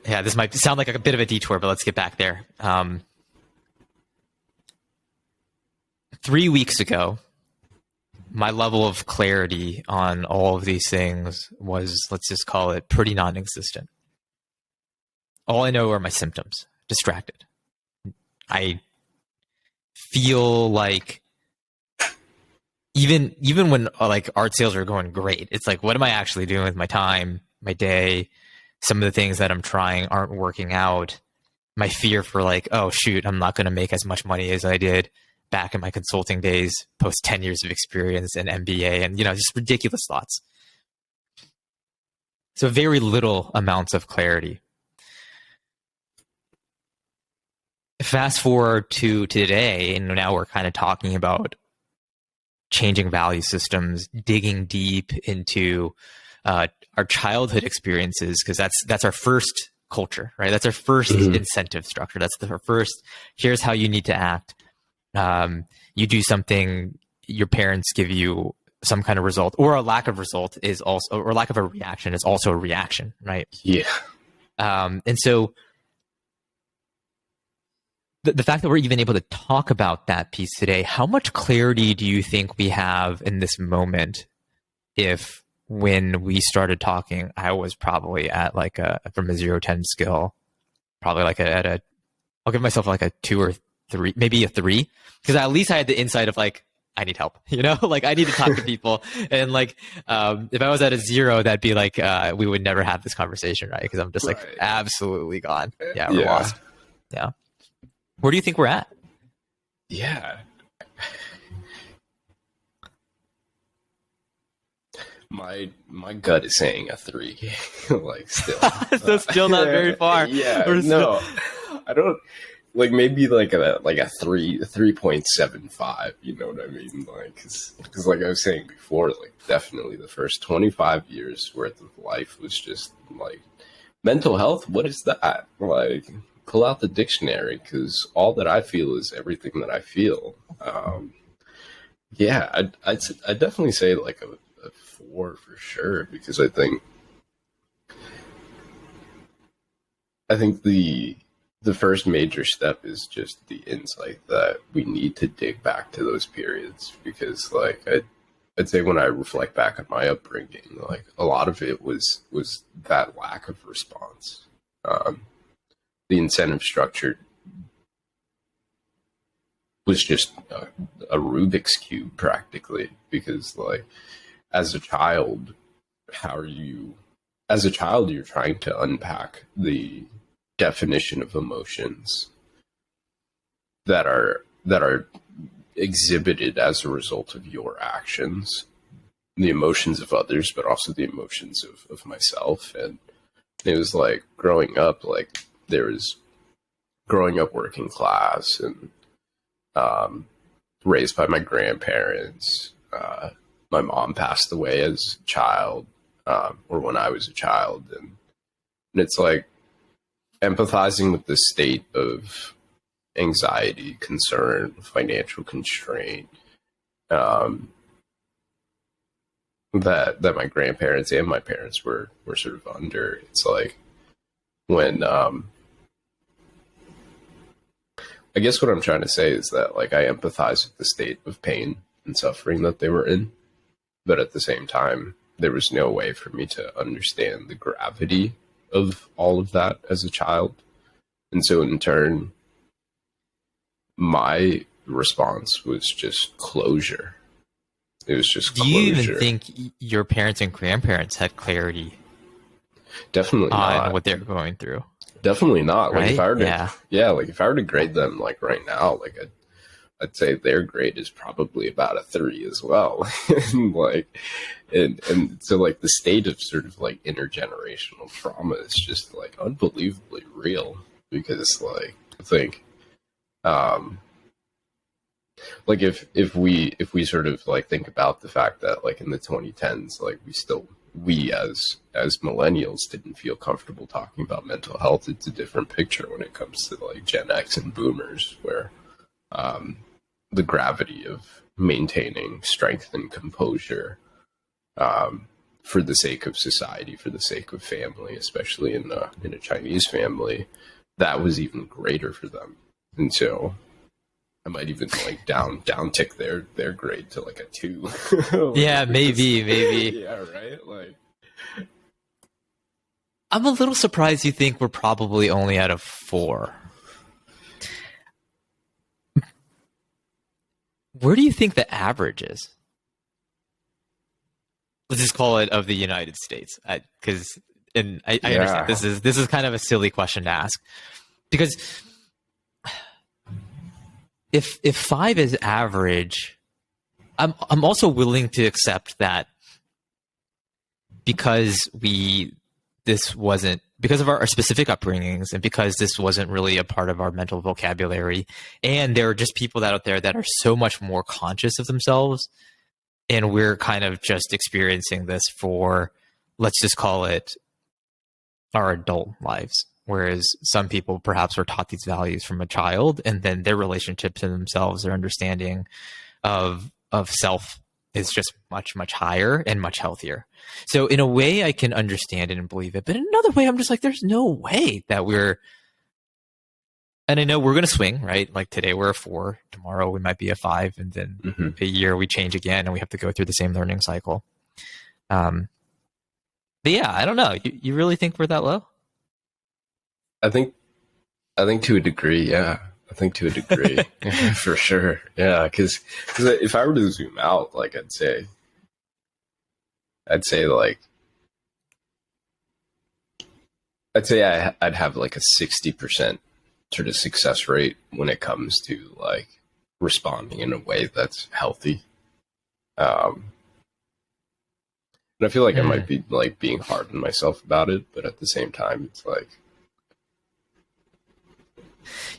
this might sound like a bit of a detour, but let's get back there. 3 weeks ago, my level of clarity on all of these things was, let's just call it, pretty non-existent. All I know are my symptoms. Distracted. I feel like even when like art sales are going great, it's like, what am I actually doing with my time, my day? Some of the things that I'm trying aren't working out. My fear for like, oh shoot, I'm not going to make as much money as I did back in my consulting days, post 10 years of experience and MBA, and just ridiculous thoughts. So very little amounts of clarity. Fast forward to today, and now we're kind of talking about changing value systems, digging deep into our childhood experiences, because that's our first culture, right? That's our first incentive structure. That's our first, here's how you need to act. You do something, your parents give you some kind of result, or a lack of result is also, or lack of a reaction is also a reaction, right? Yeah. And so the fact that we're even able to talk about that piece today, how much clarity do you think we have in this moment if when we started talking, I was probably at like from a 0-10 skill, probably like I'll give myself like a 2 or 3, maybe a 3, because at least I had the insight of like, I need help, like I need to talk to people. And like, if I was at a 0, that'd be like, we would never have this conversation, right? Because I'm just like absolutely gone. Yeah, we're lost. Yeah. Where do you think we're at? Yeah. My gut is saying a 3. Like still. So still not very far. Yeah. No. I don't like, maybe like a 3.75, you know what I mean? Like, cause like I was saying before, like definitely the first 25 years worth of life was just like mental health. What is that? Like, pull out the dictionary, because all that I feel is everything that I feel. Yeah, I'd definitely say like a 4 for sure, because I think the first major step is just the insight that we need to dig back to those periods, because like I'd say when I reflect back on my upbringing, like a lot of it was that lack of response. The incentive structure was just a Rubik's Cube practically, because like as a child, you're trying to unpack the definition of emotions that are exhibited as a result of your actions, the emotions of others, but also the emotions of myself. And it was like growing up, like growing up working class and raised by my grandparents. My mom passed away as a child, or when I was a child. And it's like empathizing with the state of anxiety, concern, financial constraint, that my grandparents and my parents were sort of under. It's like when, I guess what I'm trying to say is that like I empathize with the state of pain and suffering that they were in, but at the same time, there was no way for me to understand the gravity of all of that as a child. And so in turn, my response was just closure. It was just closure. Do you even think your parents and grandparents had clarity? Definitely not. On what they're going through. Definitely not. Like right? if I were to, like if I were to grade them like right now, like I'd say their grade is probably about a 3 as well. and so like the state of sort of like intergenerational trauma is just like unbelievably real, because like I think like if we sort of like think about the fact that like in the 2010s, like we as millennials didn't feel comfortable talking about mental health. It's a different picture when it comes to like Gen X and boomers, where the gravity of maintaining strength and composure for the sake of society, for the sake of family, especially in a Chinese family, that was even greater for them. And so I might even like down tick their grade to like a 2. Yeah, maybe. Yeah, right. Like, I'm a little surprised you think we're probably only at a 4. Where do you think the average is? Let's just call it of the United States, because I yeah, understand this is kind of a silly question to ask, because if 5 is average, I'm also willing to accept that because this wasn't because of our specific upbringings, and because this wasn't really a part of our mental vocabulary, and there are just people out there that are so much more conscious of themselves, and we're kind of just experiencing this for, let's just call it, our adult lives. Whereas some people perhaps were taught these values from a child, and then their relationship to themselves, their understanding of self is just much higher and much healthier. So in a way I can understand it and believe it, but in another way I'm just like, there's no way that and I know we're going to swing, right? Like today we're a 4, tomorrow we might be a 5, and then a year we change again and we have to go through the same learning cycle. But yeah, I don't know. You really think we're that low? I think to a degree, yeah. I think to a degree, for sure, yeah. Because if I were to zoom out, like I'd say like I'd have like a 60% sort of success rate when it comes to like responding in a way that's healthy. And I feel like I might be like being hard on myself about it, but at the same time, it's like,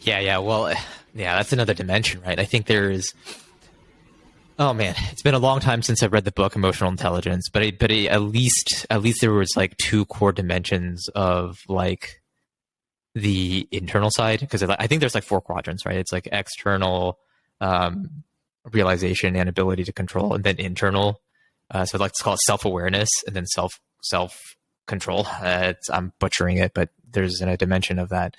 Yeah. Well, yeah, that's another dimension, right? I think there's. Oh man, it's been a long time since I've read the book Emotional Intelligence, but at least there was like 2 core dimensions of like the internal side, because I think there's like 4 quadrants, right? It's like external realization and ability to control, and then internal. So I'd like to call it self-awareness, and then self-control. I'm butchering it, but there's a dimension of that.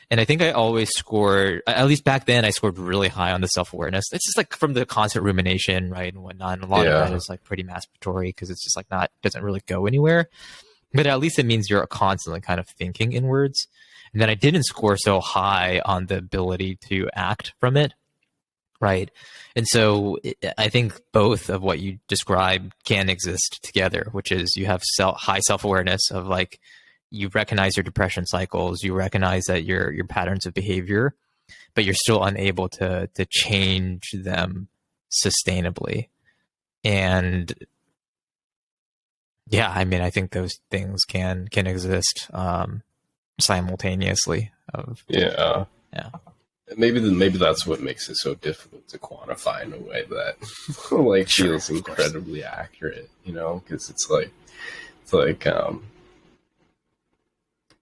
And I think I always scored, at least back then, I scored really high on the self-awareness. It's just like from the constant rumination, right, and whatnot. And a lot of that is like pretty masturbatory, because it's just like doesn't really go anywhere. But at least it means you're constantly kind of thinking inwards. And then I didn't score so high on the ability to act from it, right? And so I think both of what you described can exist together, which is you have high self-awareness of like, you recognize your depression cycles, you recognize that your patterns of behavior, but you're still unable to change them sustainably. And yeah, I mean, I think those things can exist simultaneously. yeah. Yeah. Maybe that's what makes it so difficult to quantify in a way that like feels incredibly accurate, you know, because it's like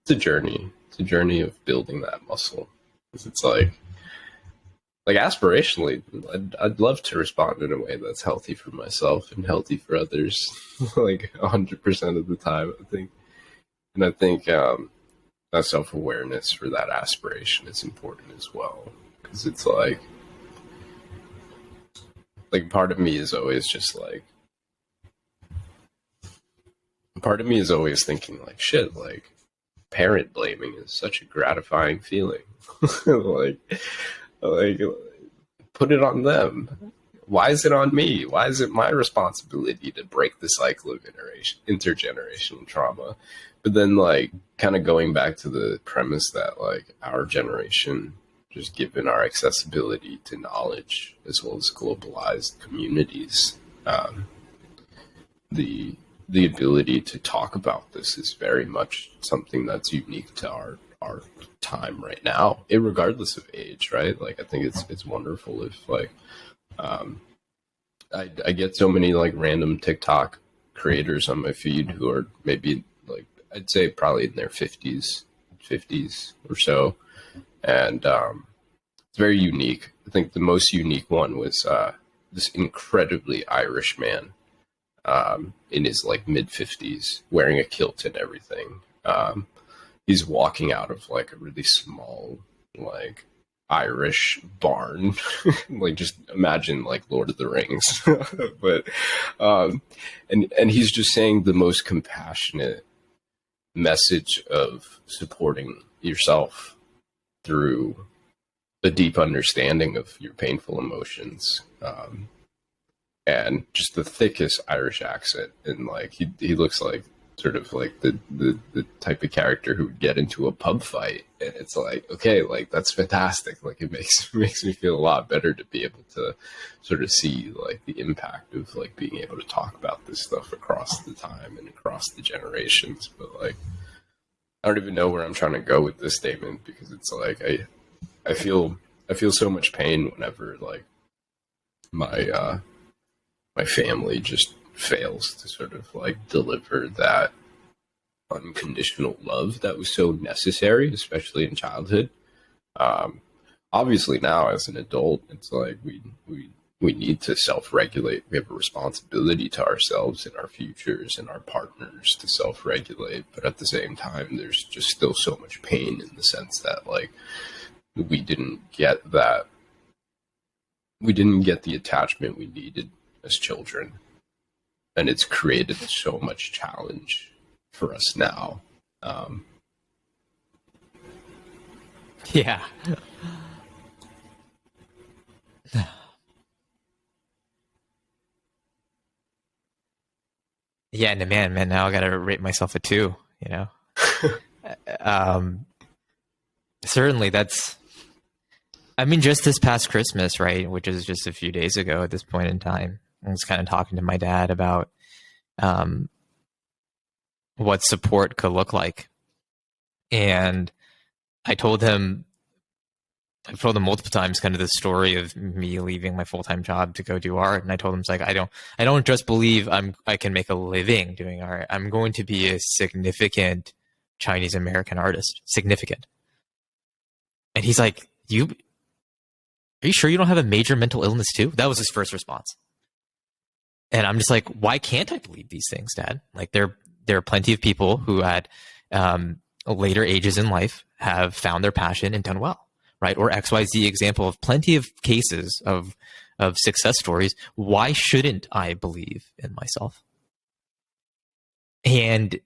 it's a journey. It's a journey of building that muscle. Because it's like aspirationally, I'd love to respond in a way that's healthy for myself and healthy for others, like 100% of the time, I think. And I think that self-awareness for that aspiration is important as well. Because it's like part of me is always just like, part of me is always thinking like, shit, like, parent blaming is such a gratifying feeling. like put it on them. Why is it on me? Why is it my responsibility to break the cycle of intergenerational trauma? But then like kind of going back to the premise that like our generation, just given our accessibility to knowledge as well as globalized communities, the ability to talk about this is very much something that's unique to our time right now, regardless of age, right? Like I think it's wonderful if like I get so many like random TikTok creators on my feed who are maybe like I'd say probably in their 50s or so, and it's very unique. I think the most unique one was this incredibly Irish man in his like mid 50s, wearing a kilt and everything. He's walking out of like a really small like Irish barn. Like, just imagine like Lord of the Rings. But and he's just saying the most compassionate message of supporting yourself through a deep understanding of your painful emotions. And just the thickest Irish accent, and like he looks like sort of like the type of character who would get into a pub fight, and it's like, okay, like that's fantastic. Like it makes me feel a lot better to be able to sort of see like the impact of like being able to talk about this stuff across the time and across the generations. But like, I don't even know where I'm trying to go with this statement, because it's like I feel so much pain whenever like my family just fails to sort of like deliver that unconditional love that was so necessary, especially in childhood. Obviously now as an adult, it's like we need to self-regulate. We have a responsibility to ourselves and our futures and our partners to self-regulate. But at the same time, there's just still so much pain in the sense that like we didn't get the attachment we needed as children, and it's created so much challenge for us now. Yeah. Yeah, and man, now I gotta rate myself a 2, you know? Certainly that's, I mean, just this past Christmas, right, which is just a few days ago at this point in time, I was kind of talking to my dad about what support could look like. And I've told him multiple times kind of the story of me leaving my full-time job to go do art. And I told him, it's like, I don't just believe I can make a living doing art. I'm going to be a significant Chinese American artist. Significant. And he's like, are you sure you don't have a major mental illness too? That was his first response. And I'm just like, why can't I believe these things, Dad? Like there are plenty of people who at later ages in life have found their passion and done well, right? Or XYZ example of plenty of cases of success stories. Why shouldn't I believe in myself? And,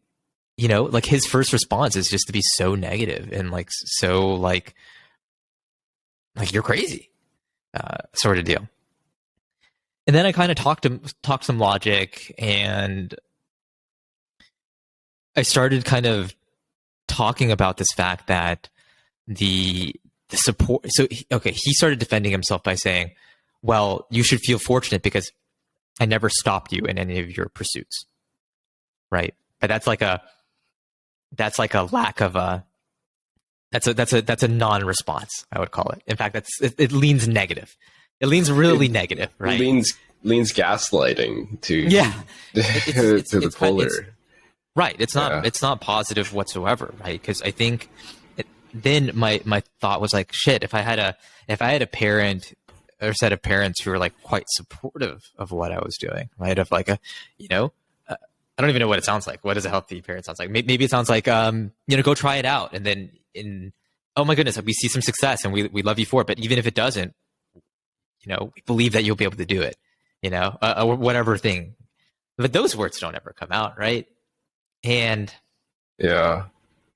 you know, like his first response is just to be so negative and like, so like you're crazy. Sort of deal. And then I kind of talked some logic, and I started kind of talking about this fact that the support. So, he started defending himself by saying, well, you should feel fortunate because I never stopped you in any of your pursuits. Right. But that's like a lack of that's a non-response, I would call it. In fact, it leans negative. It leans really negative, right? Leans gaslighting to it's the polar. Right. It's not positive whatsoever, right? Because I think then my thought was like, shit, if I had a parent or set of parents who were like quite supportive of what I was doing, right? Of like I don't even know what it sounds like. What does a healthy parent sounds like? Maybe it sounds like, go try it out. And then oh my goodness, we see some success and we love you for it. But even if it doesn't, we believe that you'll be able to do it, or whatever thing. But those words don't ever come out, right? And yeah,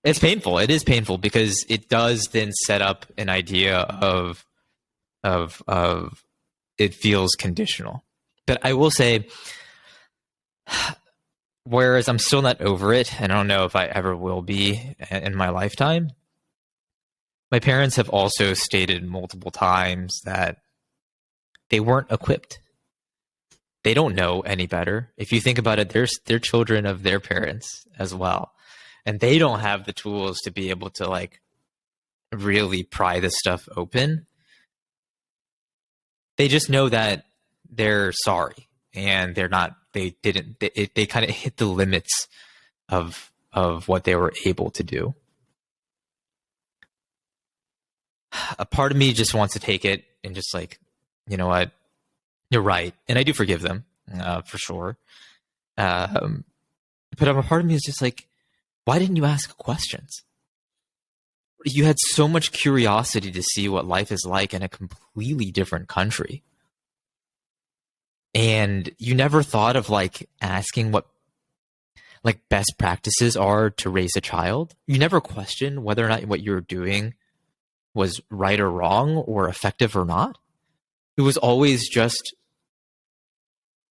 it's painful. It is painful because it does then set up an idea of it feels conditional. But I will say, whereas I'm still not over it, and I don't know if I ever will be in my lifetime, my parents have also stated multiple times that they weren't equipped. They don't know any better. If you think about it, they're children of their parents as well. And they don't have the tools to be able to like really pry this stuff open. They just know that they're sorry and they kind of hit the limits of what they were able to do. A part of me just wants to take it and just like, you know what, you're right. And I do forgive them for sure. But a part of me is just like, why didn't you ask questions? you had so much curiosity to see what life is like in a completely different country. And you never thought of like asking what like best practices are to raise a child. You never questioned whether or not what you're doing was right or wrong or effective or not. It was always just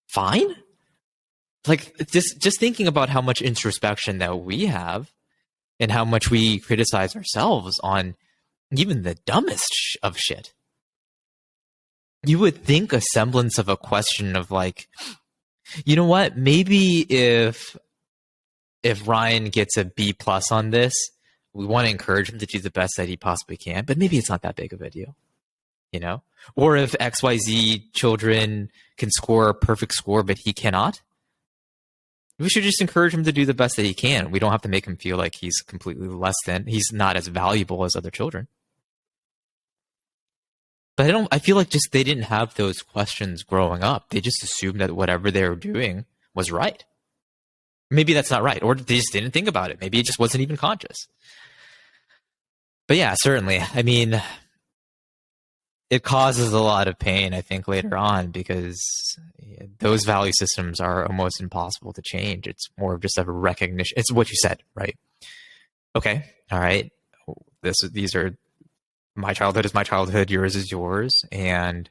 fine. Like just thinking about how much introspection that we have and how much we criticize ourselves on even the dumbest of shit. You would think a semblance of a question of like, you know what? Maybe if Ryan gets a B plus on this, we want to encourage him to do the best that he possibly can, but maybe it's not that big of a deal, you know? Or if XYZ children can score a perfect score, but he cannot, we should just encourage him to do the best that he can. We don't have to make him feel like he's completely less than, he's not as valuable as other children. But I feel like just they didn't have those questions growing up. They just assumed that whatever they were doing was right. Maybe that's not right, or they just didn't think about it. Maybe it just wasn't even conscious. But yeah, certainly. I mean, it causes a lot of pain, I think, later on, because those value systems are almost impossible to change. It's more of just a recognition. It's what you said, right? Okay, all right. These are, my childhood is my childhood, yours is yours, and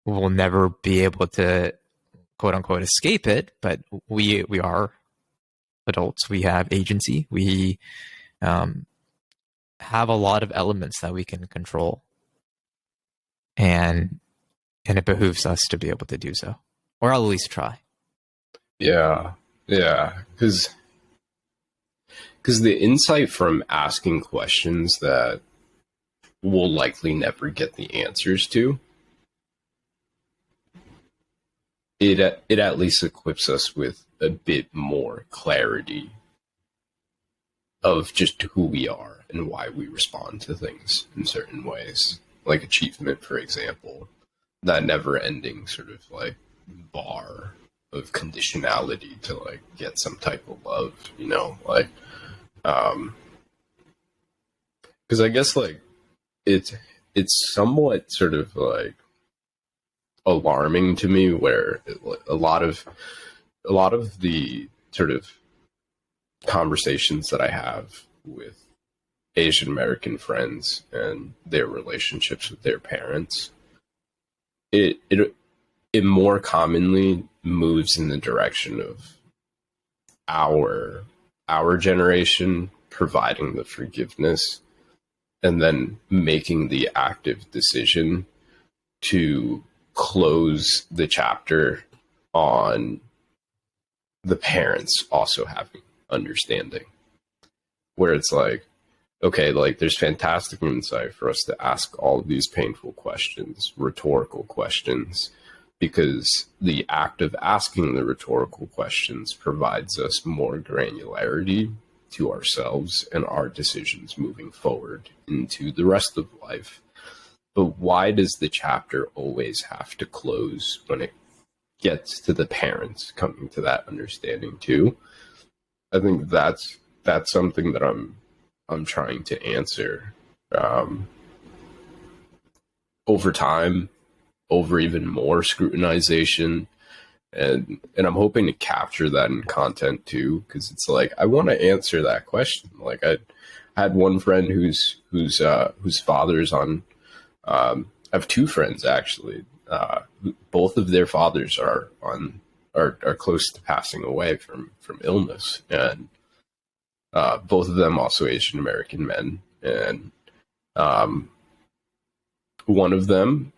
we'll never be able to, quote unquote, escape it. But we are adults. We have agency. We have a lot of elements that we can control, and it behooves us to be able to do so, or at least try. Yeah, because the insight from asking questions that we'll likely never get the answers to, it at least equips us with a bit more clarity of just who we are and why we respond to things in certain ways, like achievement, for example. That never-ending sort of like bar of conditionality to like get some type of love, you know, like because I guess like it's somewhat sort of like alarming to me where a lot of the sort of conversations that I have with Asian American friends and their relationships with their parents, it more commonly moves in the direction of our generation providing the forgiveness and then making the active decision to close the chapter on the parents also having understanding, where it's like, okay, like there's fantastic insight for us to ask all of these painful questions, rhetorical questions, because the act of asking the rhetorical questions provides us more granularity to ourselves and our decisions moving forward into the rest of life. But why does the chapter always have to close when it gets to the parents coming to that understanding too? I think that's something that I'm trying to answer over time, over even more scrutinization, and I'm hoping to capture that in content too, because it's like I want to answer that question. Like I had one friend whose father's on. I have two friends actually. Both of their fathers are close to passing away from illness, and both of them also Asian American men, and one of them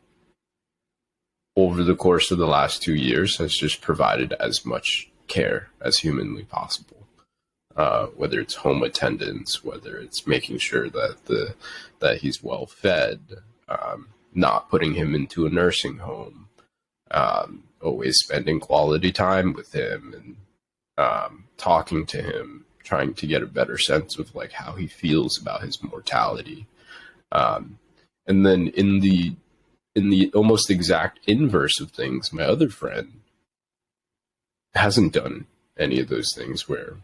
over the course of the last 2 years has just provided as much care as humanly possible. Whether it's home attendance, whether it's making sure that he's well fed, not putting him into a nursing home, always spending quality time with him and talking to him, trying to get a better sense of like how he feels about his mortality. And then in the almost exact inverse of things, my other friend hasn't done any of those things, where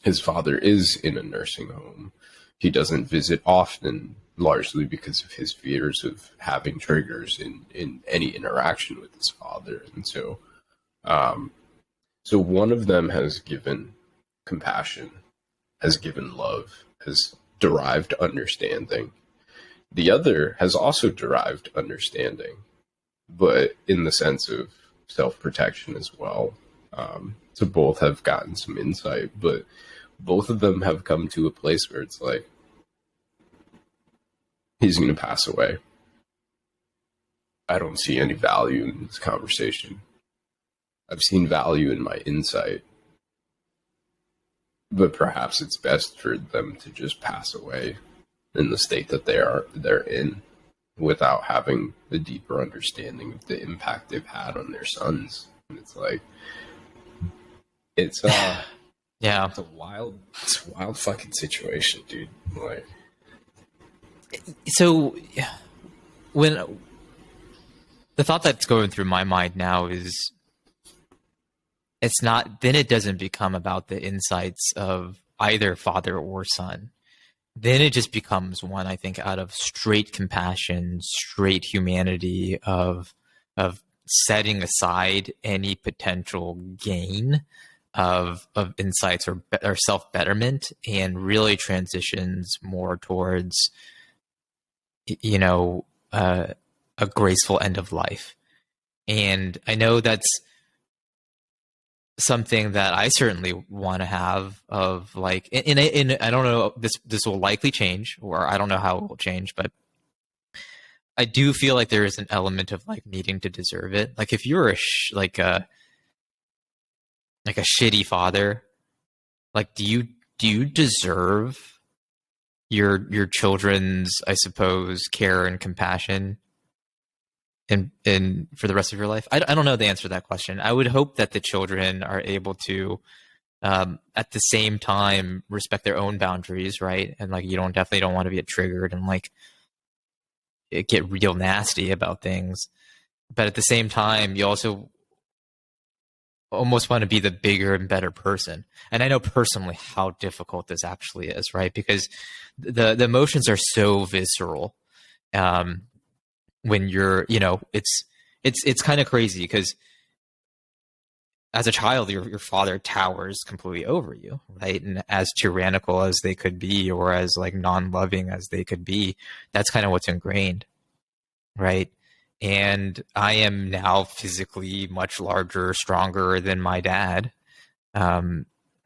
his father is in a nursing home, he doesn't visit often, largely because of his fears of having triggers in any interaction with his father. And so, so one of them has given compassion, has given love, has derived understanding. The other has also derived understanding, but in the sense of self-protection as well. So both have gotten some insight, but both of them have come to a place where it's like, he's going to pass away. I don't see any value in this conversation. I've seen value in my insight, but perhaps it's best for them to just pass away in the state that they're in, without having a deeper understanding of the impact they've had on their sons. And it's like, it's yeah, it's a wild fucking situation, dude. Like, so when the thought that's going through my mind now is, it's not, then it doesn't become about the insights of either father or son. Then it just becomes one, I think, out of straight compassion, straight humanity, of setting aside any potential gain of insights or self betterment, and really transitions more towards, you know, a graceful end of life. And I know that's something that I certainly want to have, of like, in I don't know, this will likely change, or I don't know how it will change, but I do feel like there is an element of like needing to deserve it. Like if you're like a shitty father, like do you deserve your children's, I suppose, care and compassion in for the rest of your life? I don't know the answer to that question. I would hope that the children are able to, at the same time, respect their own boundaries, right? And like, you definitely don't want to get triggered and like get real nasty about things. But at the same time, you also almost want to be the bigger and better person. And I know personally how difficult this actually is, right? Because the emotions are so visceral. When you're, it's kind of crazy, because as a child, your father towers completely over you, right? And as tyrannical as they could be, or as like non-loving as they could be, that's kind of what's ingrained, right? And I am now physically much larger, stronger than my dad,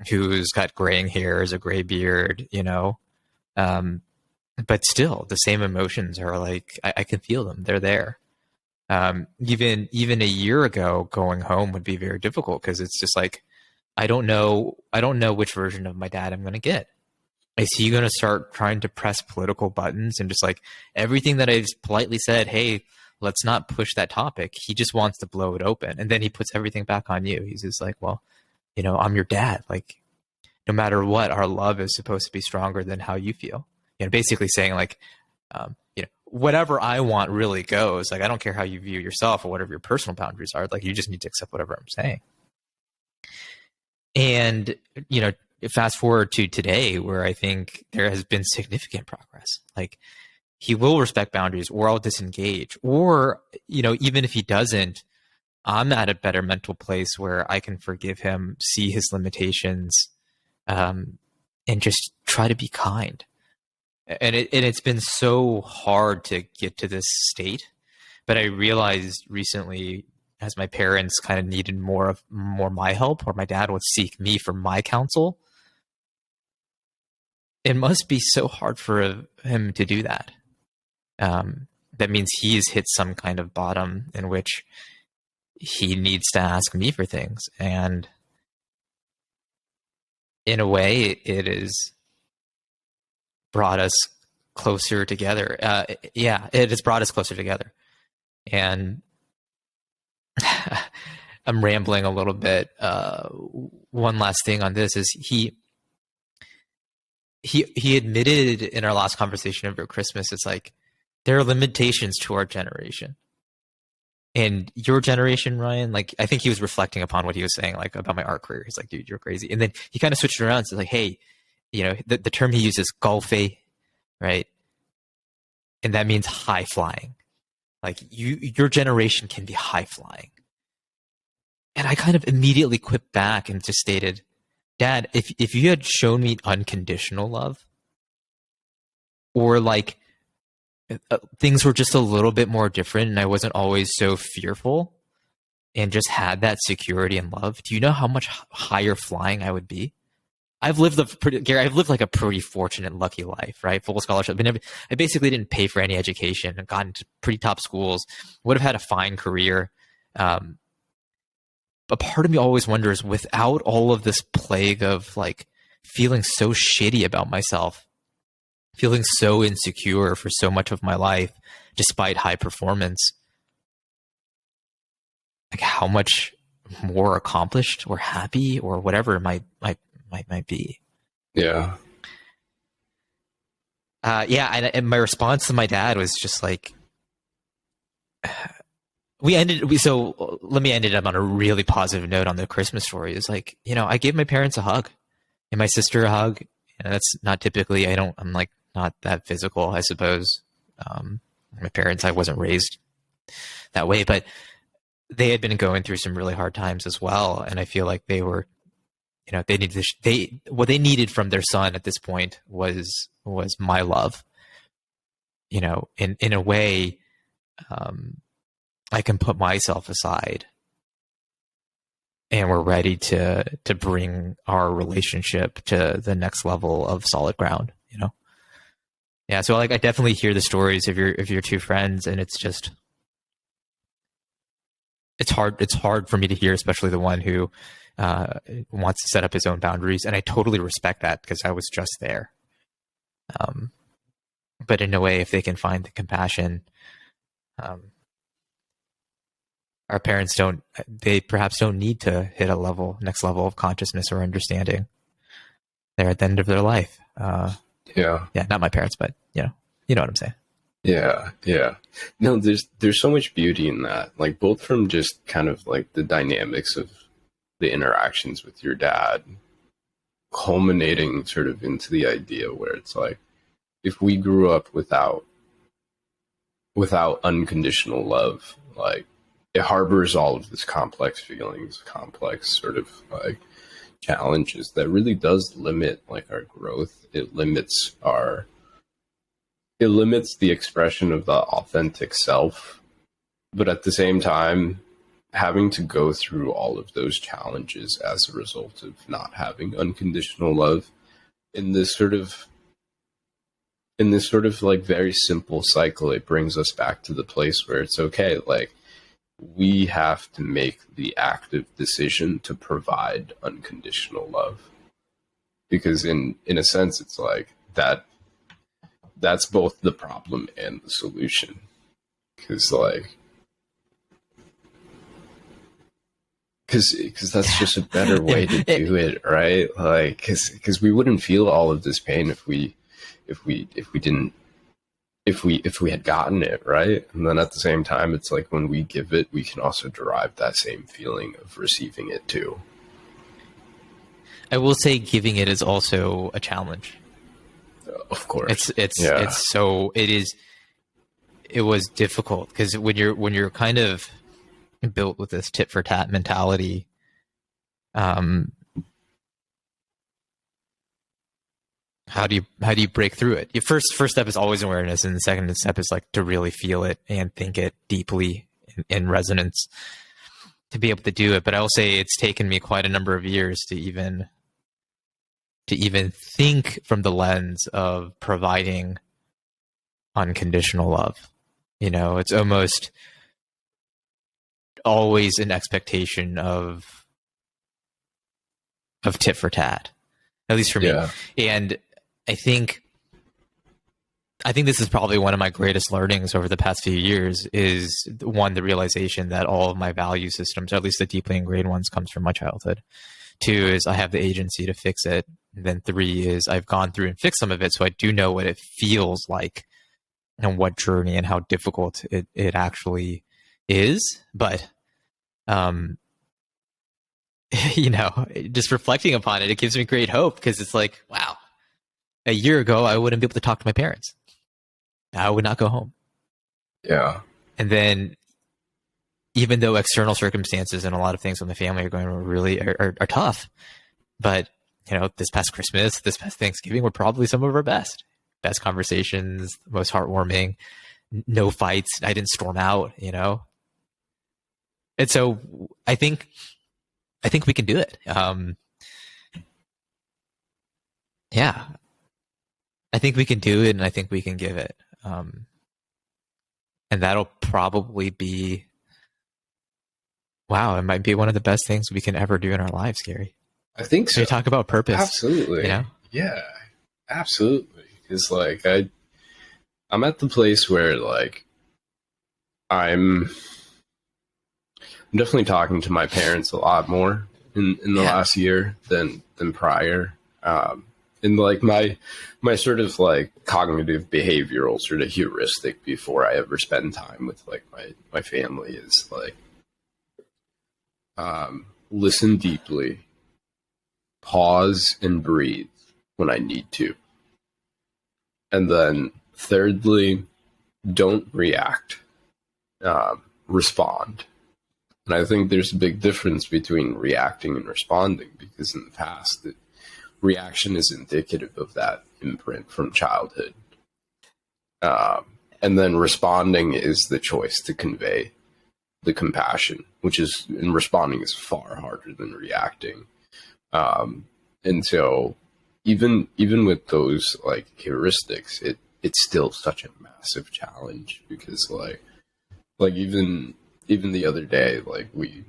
who's got graying hairs, a gray beard, but still the same emotions are like, I can feel them. They're there. Even a year ago, going home would be very difficult, because it's just like, I don't know which version of my dad I'm going to get. Is he going to start trying to press political buttons and just like everything that I've politely said, hey, let's not push that topic. He just wants to blow it open. And then he puts everything back on you. He's just like, well, I'm your dad. Like, no matter what, our love is supposed to be stronger than how you feel. Basically saying like, whatever I want really goes. Like, I don't care how you view yourself or whatever your personal boundaries are. Like, you just need to accept whatever I'm saying. And, fast forward to today, where I think there has been significant progress. Like, he will respect boundaries, or I'll disengage. Or, even if he doesn't, I'm at a better mental place where I can forgive him, see his limitations, and just try to be kind. And it's been so hard to get to this state. But I realized recently, as my parents kind of needed more my help, or my dad would seek me for my counsel, it must be so hard for him to do that. That means he's hit some kind of bottom in which he needs to ask me for things. And in a way, it has brought us closer together. It has brought us closer together. And I'm rambling a little bit. One last thing on this is he admitted in our last conversation over Christmas, it's like, there are limitations to our generation. And your generation, Ryan, like, I think he was reflecting upon what he was saying, like, about my art career. He's like, dude, you're crazy. And then he kind of switched it around and said, like, hey, the term he uses, golfy, right? And that means high flying. Like your generation can be high flying. And I kind of immediately quipped back and just stated, Dad, if you had shown me unconditional love, or like things were just a little bit more different and I wasn't always so fearful and just had that security and love, do you know how much higher flying I would be? I've lived like a pretty fortunate, lucky life, right? Full scholarship. I basically didn't pay for any education and got into pretty top schools. Would have had a fine career. But part of me always wonders, without all of this plague of like feeling so shitty about myself, feeling so insecure for so much of my life, despite high performance, like how much more accomplished or happy or whatever it might be. Yeah. And my response to my dad was just like, so let me end it up on a really positive note on the Christmas story. It's like, I gave my parents a hug and my sister a hug. And that's not typically, I'm like not that physical, I suppose. My parents, I wasn't raised that way, but they had been going through some really hard times as well. And I feel like they were, what they needed from their son at this point was my love, in a way, I can put myself aside and we're ready to bring our relationship to the next level of solid ground, Yeah. So like, I definitely hear the stories of your two friends, and it's just, it's hard for me to hear, especially the one who wants to set up his own boundaries. And I totally respect that because I was just there. But in a way, if they can find the compassion, our parents perhaps don't need to hit a next level of consciousness or understanding. They're at the end of their life. Yeah, not my parents, but you know what I'm saying. Yeah. No, there's so much beauty in that, like both from just kind of like the dynamics of the interactions with your dad, culminating sort of into the idea where it's like, if we grew up without unconditional love, like it harbors all of this complex feelings, complex sort of like challenges that really does limit like our growth. It limits the expression of the authentic self. But at the same time, having to go through all of those challenges as a result of not having unconditional love in this sort of like very simple cycle, it brings us back to the place where it's okay. Like, we have to make the active decision to provide unconditional love, because in a sense, it's like that's both the problem and the solution. Because that's just a better way to do it, right? Like, because we wouldn't feel all of this pain if we had gotten it, right? And then at the same time, it's like when we give it, we can also derive that same feeling of receiving it too. I will say giving it is also a challenge. Of course. It was difficult because when you're kind of built with this tit for tat mentality, how do you break through it? Your first step is always awareness, and the second step is like to really feel it and think it deeply in resonance to be able to do it. But I will say it's taken me quite a number of years to even think from the lens of providing unconditional love. It's almost always an expectation of tit for tat, at least for me. Yeah. And I think this is probably one of my greatest learnings over the past few years is, one, the realization that all of my value systems, or at least the deeply ingrained ones, comes from my childhood. Two is I have the agency to fix it. And then three is I've gone through and fixed some of it, so I do know what it feels like and what journey and how difficult it actually is. But, just reflecting upon it, it gives me great hope, because it's like, wow, a year ago, I wouldn't be able to talk to my parents. I would not go home. Yeah. And then, even though external circumstances and a lot of things in the family are going really are tough, but this past Christmas, this past Thanksgiving were probably some of our best conversations, most heartwarming. No fights. I didn't storm out. And so I think we can do it. Yeah, I think we can do it, and I think we can give it. And that'll probably be, wow, it might be one of the best things we can ever do in our lives, Gary. I think so. You talk about purpose. Absolutely. Yeah, absolutely. It's like I'm at the place where like I'm definitely talking to my parents a lot more in the last year than prior. And like my sort of like cognitive behavioral sort of heuristic before I ever spend time with like my family is like listen deeply, pause and breathe when I need to. And then thirdly, don't react, respond. And I think there's a big difference between reacting and responding, because in the past, reaction is indicative of that imprint from childhood. And then responding is the choice to convey the compassion, and responding is far harder than reacting. And so even with those like heuristics, it's still such a massive challenge, because like even the other day, like we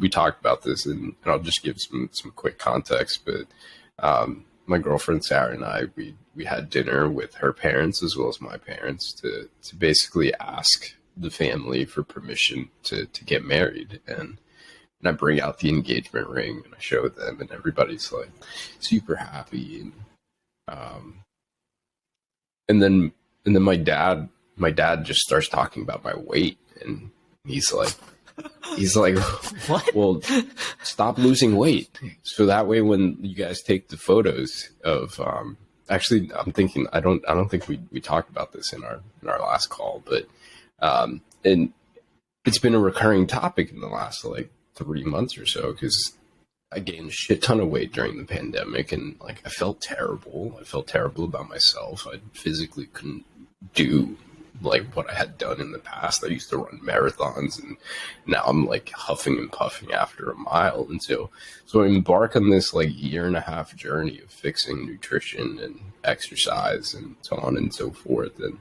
talked about this, and I'll just give some quick context, but my girlfriend Sarah and I, we had dinner with her parents as well as my parents to basically ask the family for permission to get married. And I bring out the engagement ring and I show them, and everybody's like super happy. And then my dad just starts talking about my weight, and he's like, what? Well, stop losing weight, so that way when you guys take the photos of, actually, I'm thinking, I don't think we talked about this in our last call, but and it's been a recurring topic in the last like 3 months or so, because I gained a shit ton of weight during the pandemic, and like I felt terrible. I felt terrible about myself. I physically couldn't do like what I had done in the past. I used to run marathons, and now I'm like huffing and puffing after a mile. And so I embark on this like 1.5 year journey of fixing nutrition and exercise and so on and so forth. And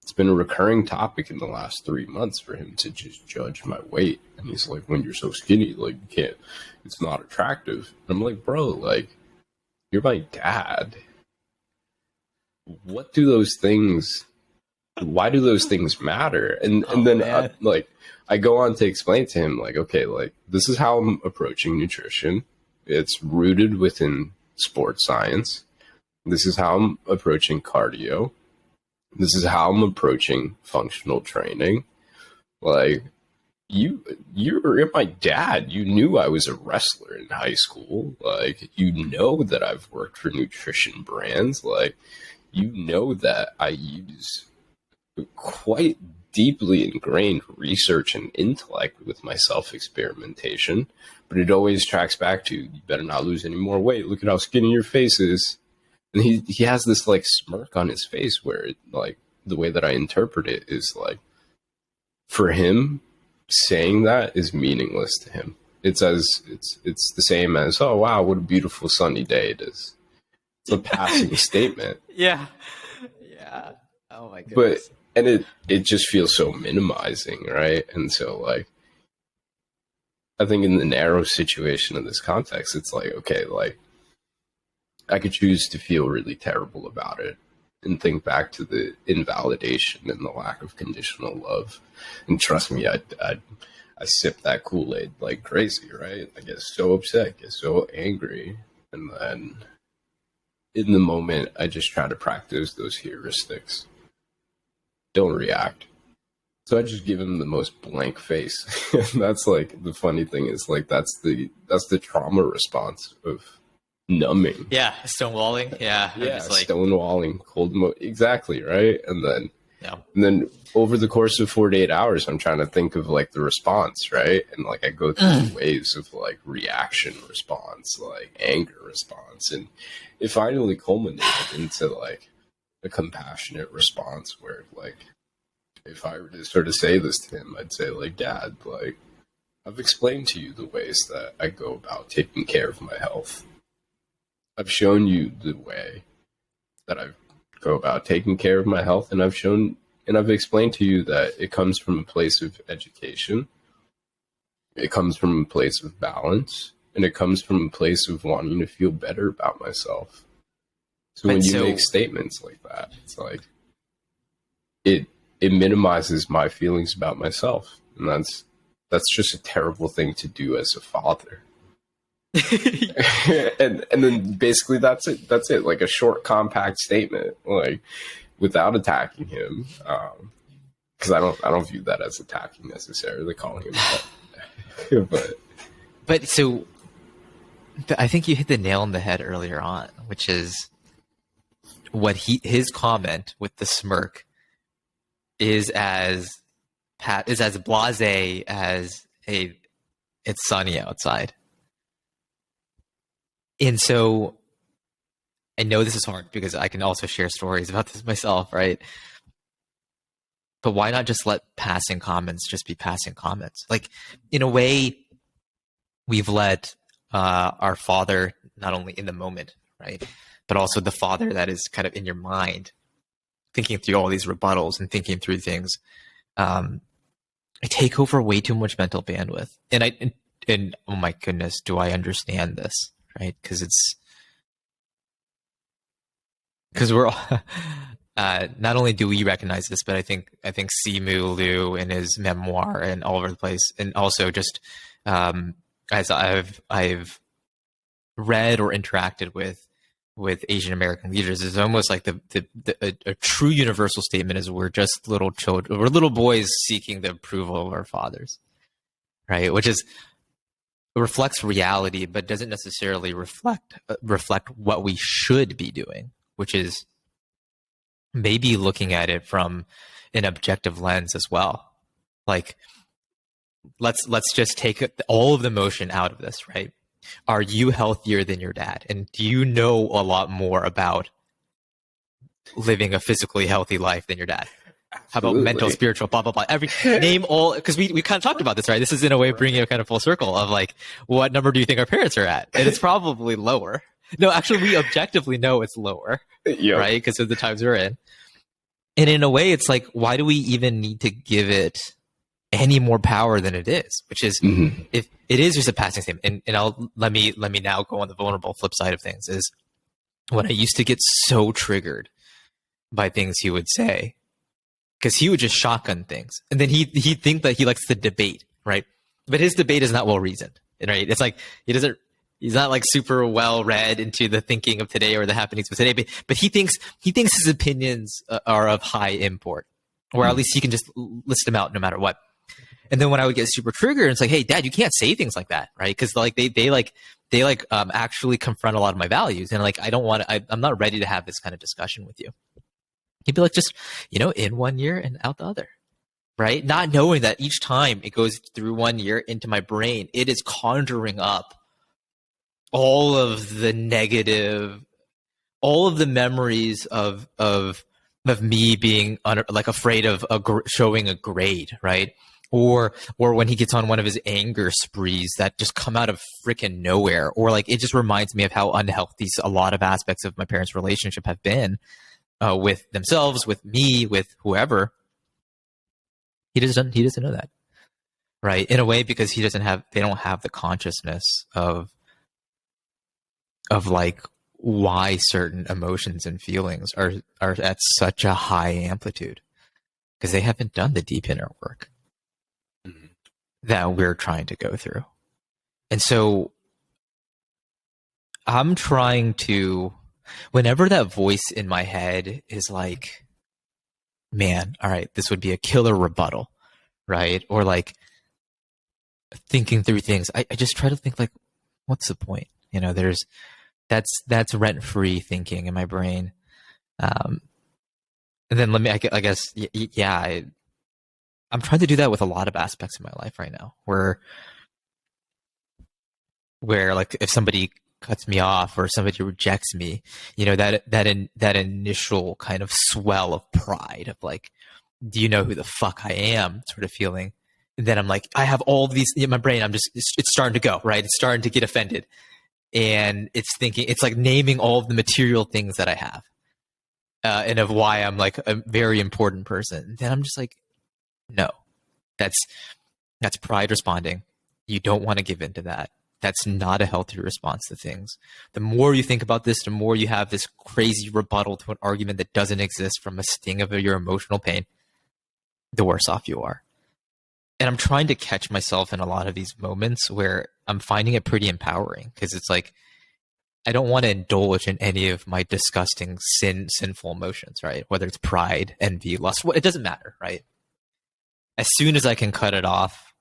it's been a recurring topic in the last 3 months for him to just judge my weight. And he's like, when you're so skinny, like you can't, it's not attractive. And I'm like, bro, like you're my dad. Why do those things matter? And then I go on to explain to him like, okay, like this is how I'm approaching nutrition. It's rooted within sports science. This is how I'm approaching cardio. This is how I'm approaching functional training. Like you're my dad. You knew I was a wrestler in high school. Like, you know that I've worked for nutrition brands. Like, you know that I use quite deeply ingrained research and intellect with my self-experimentation, but it always tracks back to, you better not lose any more weight. Look at how skinny your face is. And he has this like smirk on his face where it, like, the way that I interpret it is like, for him, saying that is meaningless to him. It's the same as, oh wow, what a beautiful sunny day it is. It's a passing statement. Yeah. Oh my goodness. But it just feels so minimizing, right? And so like, I think in the narrow situation of this context, it's like, okay, like I could choose to feel really terrible about it and think back to the invalidation and the lack of conditional love. And trust me, I sip that Kool-Aid like crazy, right? I get so upset, get so angry. And then in the moment, I just try to practice those heuristics. Don't react. So I just give him the most blank face. And that's like, the funny thing is like, that's the trauma response of numbing. Yeah, stonewalling. Yeah, I'm Yeah, just like, stonewalling, exactly, right? yeah. And then over the course of 48 hours, I'm trying to think of like the response, right? And like I go through the waves of like reaction response, like anger response. And it finally culminated into like a compassionate response where like if I were to sort of say this to him, I'd say like, Dad, like I've explained to you the ways that I go about taking care of my health. I've shown you the way that I go about taking care of my health, and I've explained to you that it comes from a place of education, it comes from a place of balance, and it comes from a place of wanting to feel better about myself. So when you make statements like that, it's like it minimizes my feelings about myself, and that's just a terrible thing to do as a father. and then basically that's it, like a short compact statement, like without attacking him, because I don't view that as attacking necessarily, calling him that. but so I think you hit the nail on the head earlier on, which is what his comment with the smirk is as blasé as it's sunny outside. And so I know this is hard because I can also share stories about this myself, right? But why not just let passing comments just be passing comments? Like, in a way, we've let our father, not only in the moment, right, but also the father that is kind of in your mind, thinking through all these rebuttals and thinking through things, I take over way too much mental bandwidth. And oh my goodness, do I understand this? Right, because we're all, not only do we recognize this, but I think Simu Liu in his memoir and all over the place, and also just as I've read or interacted with Asian American leaders, is almost like a true universal statement is we're just little children, we're little boys seeking the approval of our fathers, right? Which is reflects reality, but doesn't necessarily reflect what we should be doing, which is maybe looking at it from an objective lens as well. Like, let's just take all of the emotion out of this, right? Are you healthier than your dad? And do you know a lot more about living a physically healthy life than your dad? How about mental, spiritual, blah, blah, blah. Name all, because we kind of talked about this, right? This is in a way bringing it kind of full circle of like, what number do you think our parents are at? And it's probably lower. No, actually, we objectively know it's lower, right? Because of the times we're in. And in a way, it's like, why do we even need to give it any more power than it is? Which is, if it is just a passing statement, and let me now go on the vulnerable flip side of things, is when I used to get so triggered by things he would say, because he would just shotgun things, and then he'd think that he likes to debate, right? But his debate is not well reasoned, right? It's like he's not like super well read into the thinking of today or the happenings of today, but he thinks his opinions are of high import, or at least he can just list them out no matter what. And then when I would get super triggered, it's like, hey, Dad, you can't say things like that, right? Because like they actually confront a lot of my values, and like I'm not ready to have this kind of discussion with you. He'd be like, just, in 1 year and out the other, right? Not knowing that each time it goes through 1 year into my brain, it is conjuring up all of the negative, all of the memories of me being afraid of showing a grade, right? Or when he gets on one of his anger sprees that just come out of freaking nowhere, or like it just reminds me of how unhealthy a lot of aspects of my parents' relationship have been. With themselves, with me, with whoever. He doesn't know that, right? In a way, because they don't have the consciousness of like why certain emotions and feelings are at such a high amplitude, because they haven't done the deep inner work that we're trying to go through. And so I'm trying to, whenever that voice in my head is like, man, all right, this would be a killer rebuttal, right? Or like thinking through things, I just try to think like, what's the point? That's rent-free thinking in my brain. And then I guess, yeah, I'm trying to do that with a lot of aspects of my life right now, where like if somebody cuts me off or somebody rejects me, that initial kind of swell of pride of like, do you know who the fuck I am, sort of feeling. And then I'm like, I have all these in my brain. It's starting to go, right? It's starting to get offended. And it's like naming all of the material things that I have. And of why I'm like a very important person. Then I'm just like, no, that's pride responding. You don't want to give in to that. That's not a healthy response to things. The more you think about this, the more you have this crazy rebuttal to an argument that doesn't exist from a sting of your emotional pain, the worse off you are. And I'm trying to catch myself in a lot of these moments where I'm finding it pretty empowering, because it's like, I don't want to indulge in any of my disgusting sinful emotions, right? Whether it's pride, envy, lust, it doesn't matter, right? As soon as I can cut it off,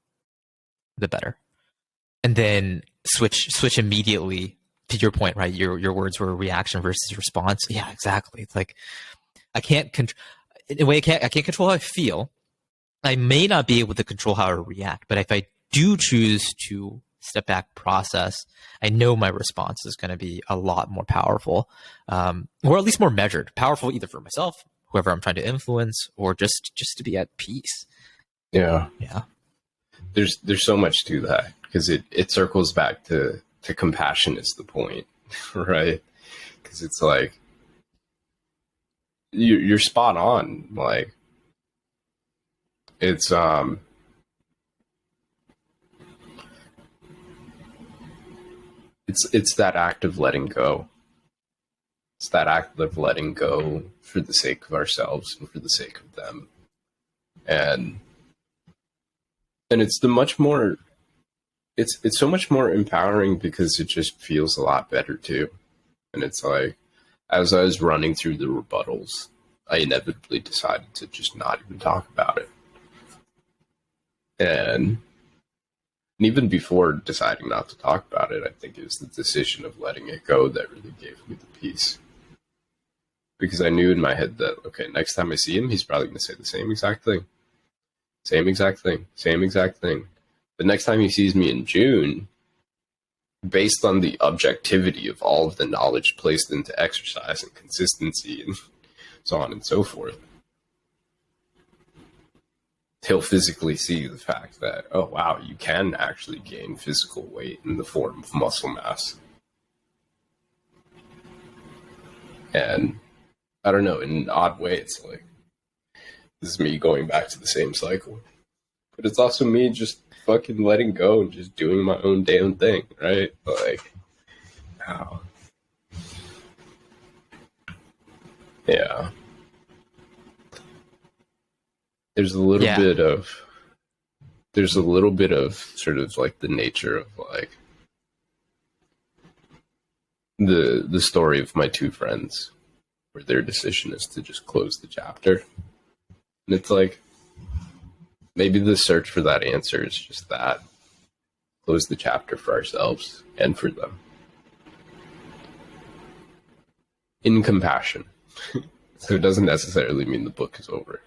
the better. And then switch immediately to your point, right? Your words were reaction versus response. Yeah, exactly. It's like, I can't control how I feel. I may not be able to control how I react, but if I do choose to step back, process, I know my response is going to be a lot more powerful, or at least more measured. Powerful either for myself, whoever I'm trying to influence, or just to be at peace. Yeah. Yeah. There's so much to that, because it circles back to compassion is the point, right? Because it's like, you're spot on. Like, it's it's that act of letting go. It's that act of letting go for the sake of ourselves and for the sake of them. And it's it's so much more empowering, because it just feels a lot better too. And it's like, as I was running through the rebuttals, I inevitably decided to just not even talk about it. And even before deciding not to talk about it, I think it was the decision of letting it go that really gave me the peace. Because I knew in my head that, okay, next time I see him, he's probably going to say the same exact thing. Same exact thing. Same exact thing. The next time he sees me in June, based on the objectivity of all of the knowledge placed into exercise and consistency and so on and so forth, he'll physically see the fact that, oh, wow, you can actually gain physical weight in the form of muscle mass. And I don't know, in an odd way, it's like, this is me going back to the same cycle. But it's also me just fucking letting go and just doing my own damn thing, right? Like, wow. Yeah. There's a little bit of sort of like the nature of like the story of my two friends, where their decision is to just close the chapter. And it's like, maybe the search for that answer is just that. Close the chapter for ourselves and for them. In compassion. So it doesn't necessarily mean the book is over.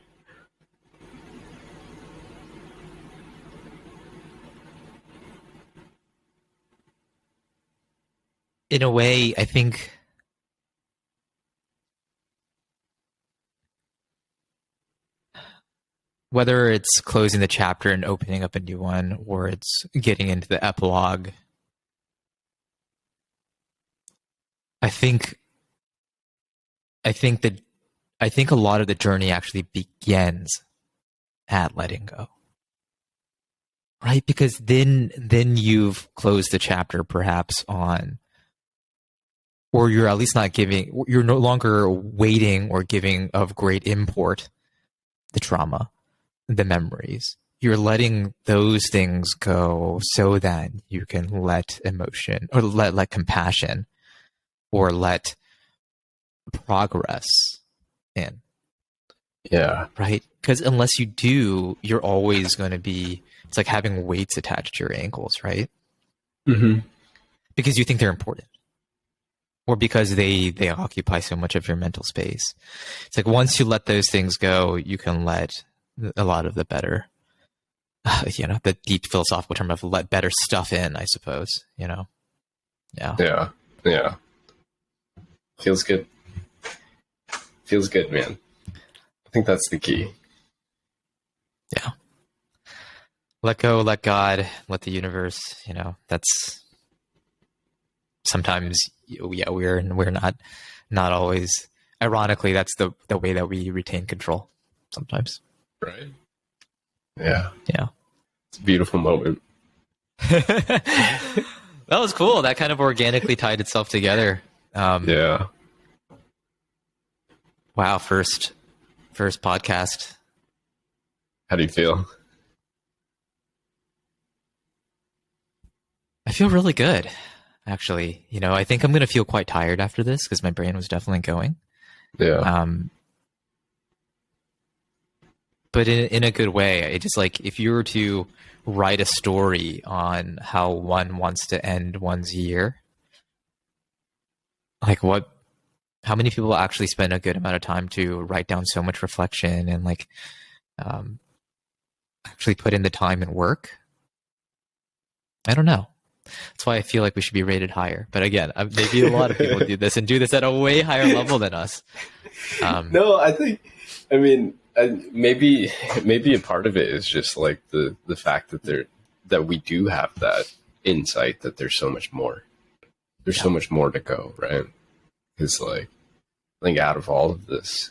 In a way, I think whether it's closing the chapter and opening up a new one, or it's getting into the epilogue, I think a lot of the journey actually begins at letting go. Right? Because then you've closed the chapter perhaps on, or you're at least not giving, you're no longer waiting or giving of great import the trauma, the memories. You're letting those things go so that you can let emotion, or let compassion, or let progress in. Yeah. Right? Because unless you do, you're always going to be, it's like having weights attached to your ankles, right? Mm-hmm. Because you think they're important. or because they occupy so much of your mental space. It's like once you let those things go, you can let a lot of the better, the deep philosophical term of let better stuff in, I suppose, Yeah. Yeah. Feels good. Feels good, man. I think that's the key. Yeah. Let go, let God, let the universe, that's sometimes, we're not always, ironically, that's the way that we retain control sometimes. Right. Yeah. Yeah. It's a beautiful moment. That was cool. That kind of organically tied itself together. Yeah. Wow. First podcast. How do you feel? I feel really good, actually. I think I'm going to feel quite tired after this because my brain was definitely going. Yeah. But in a good way. It just like if you were to write a story on how one wants to end one's year, like how many people actually spend a good amount of time to write down so much reflection and like actually put in the time and work? I don't know. That's why I feel like we should be rated higher. But again, maybe a lot of people do this and do this at a way higher level than us. No, maybe a part of it is just like the fact that we do have that insight that there's so much more. There's so much more to go, right? Because like I think out of all of this,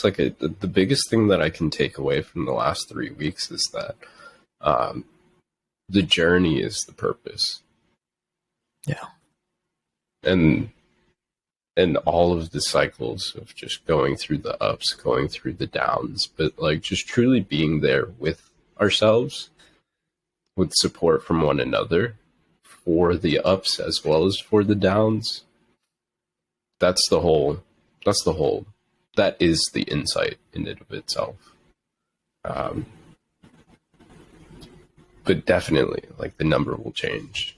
like the biggest thing that I can take away from the last 3 weeks is that the journey is the purpose. Yeah. And all of the cycles of just going through the ups, going through the downs, but like just truly being there with ourselves, with support from one another for the ups as well as for the downs. That is the insight in and of itself. But definitely, like the number will change.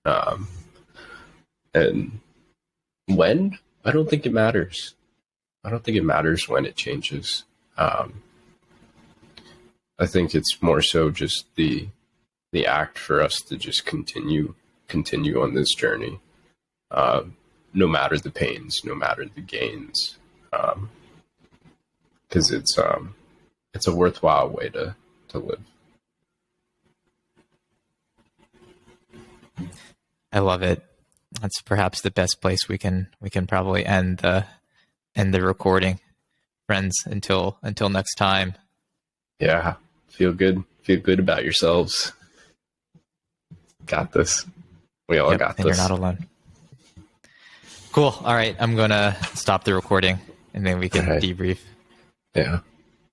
And when? I don't think it matters. I don't think it matters when it changes. I think it's more so just the act for us to just continue on this journey, no matter the pains, no matter the gains, because it's a worthwhile way to live. I love it. That's perhaps the best place we can probably end the recording. Friends, until next time. Yeah. Feel good about yourselves. Got this. We all got this. And you're not alone. Cool. All right. I'm going to stop the recording and then we can debrief. Yeah.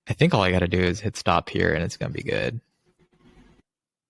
I think all I got to do is hit stop here and it's going to be good.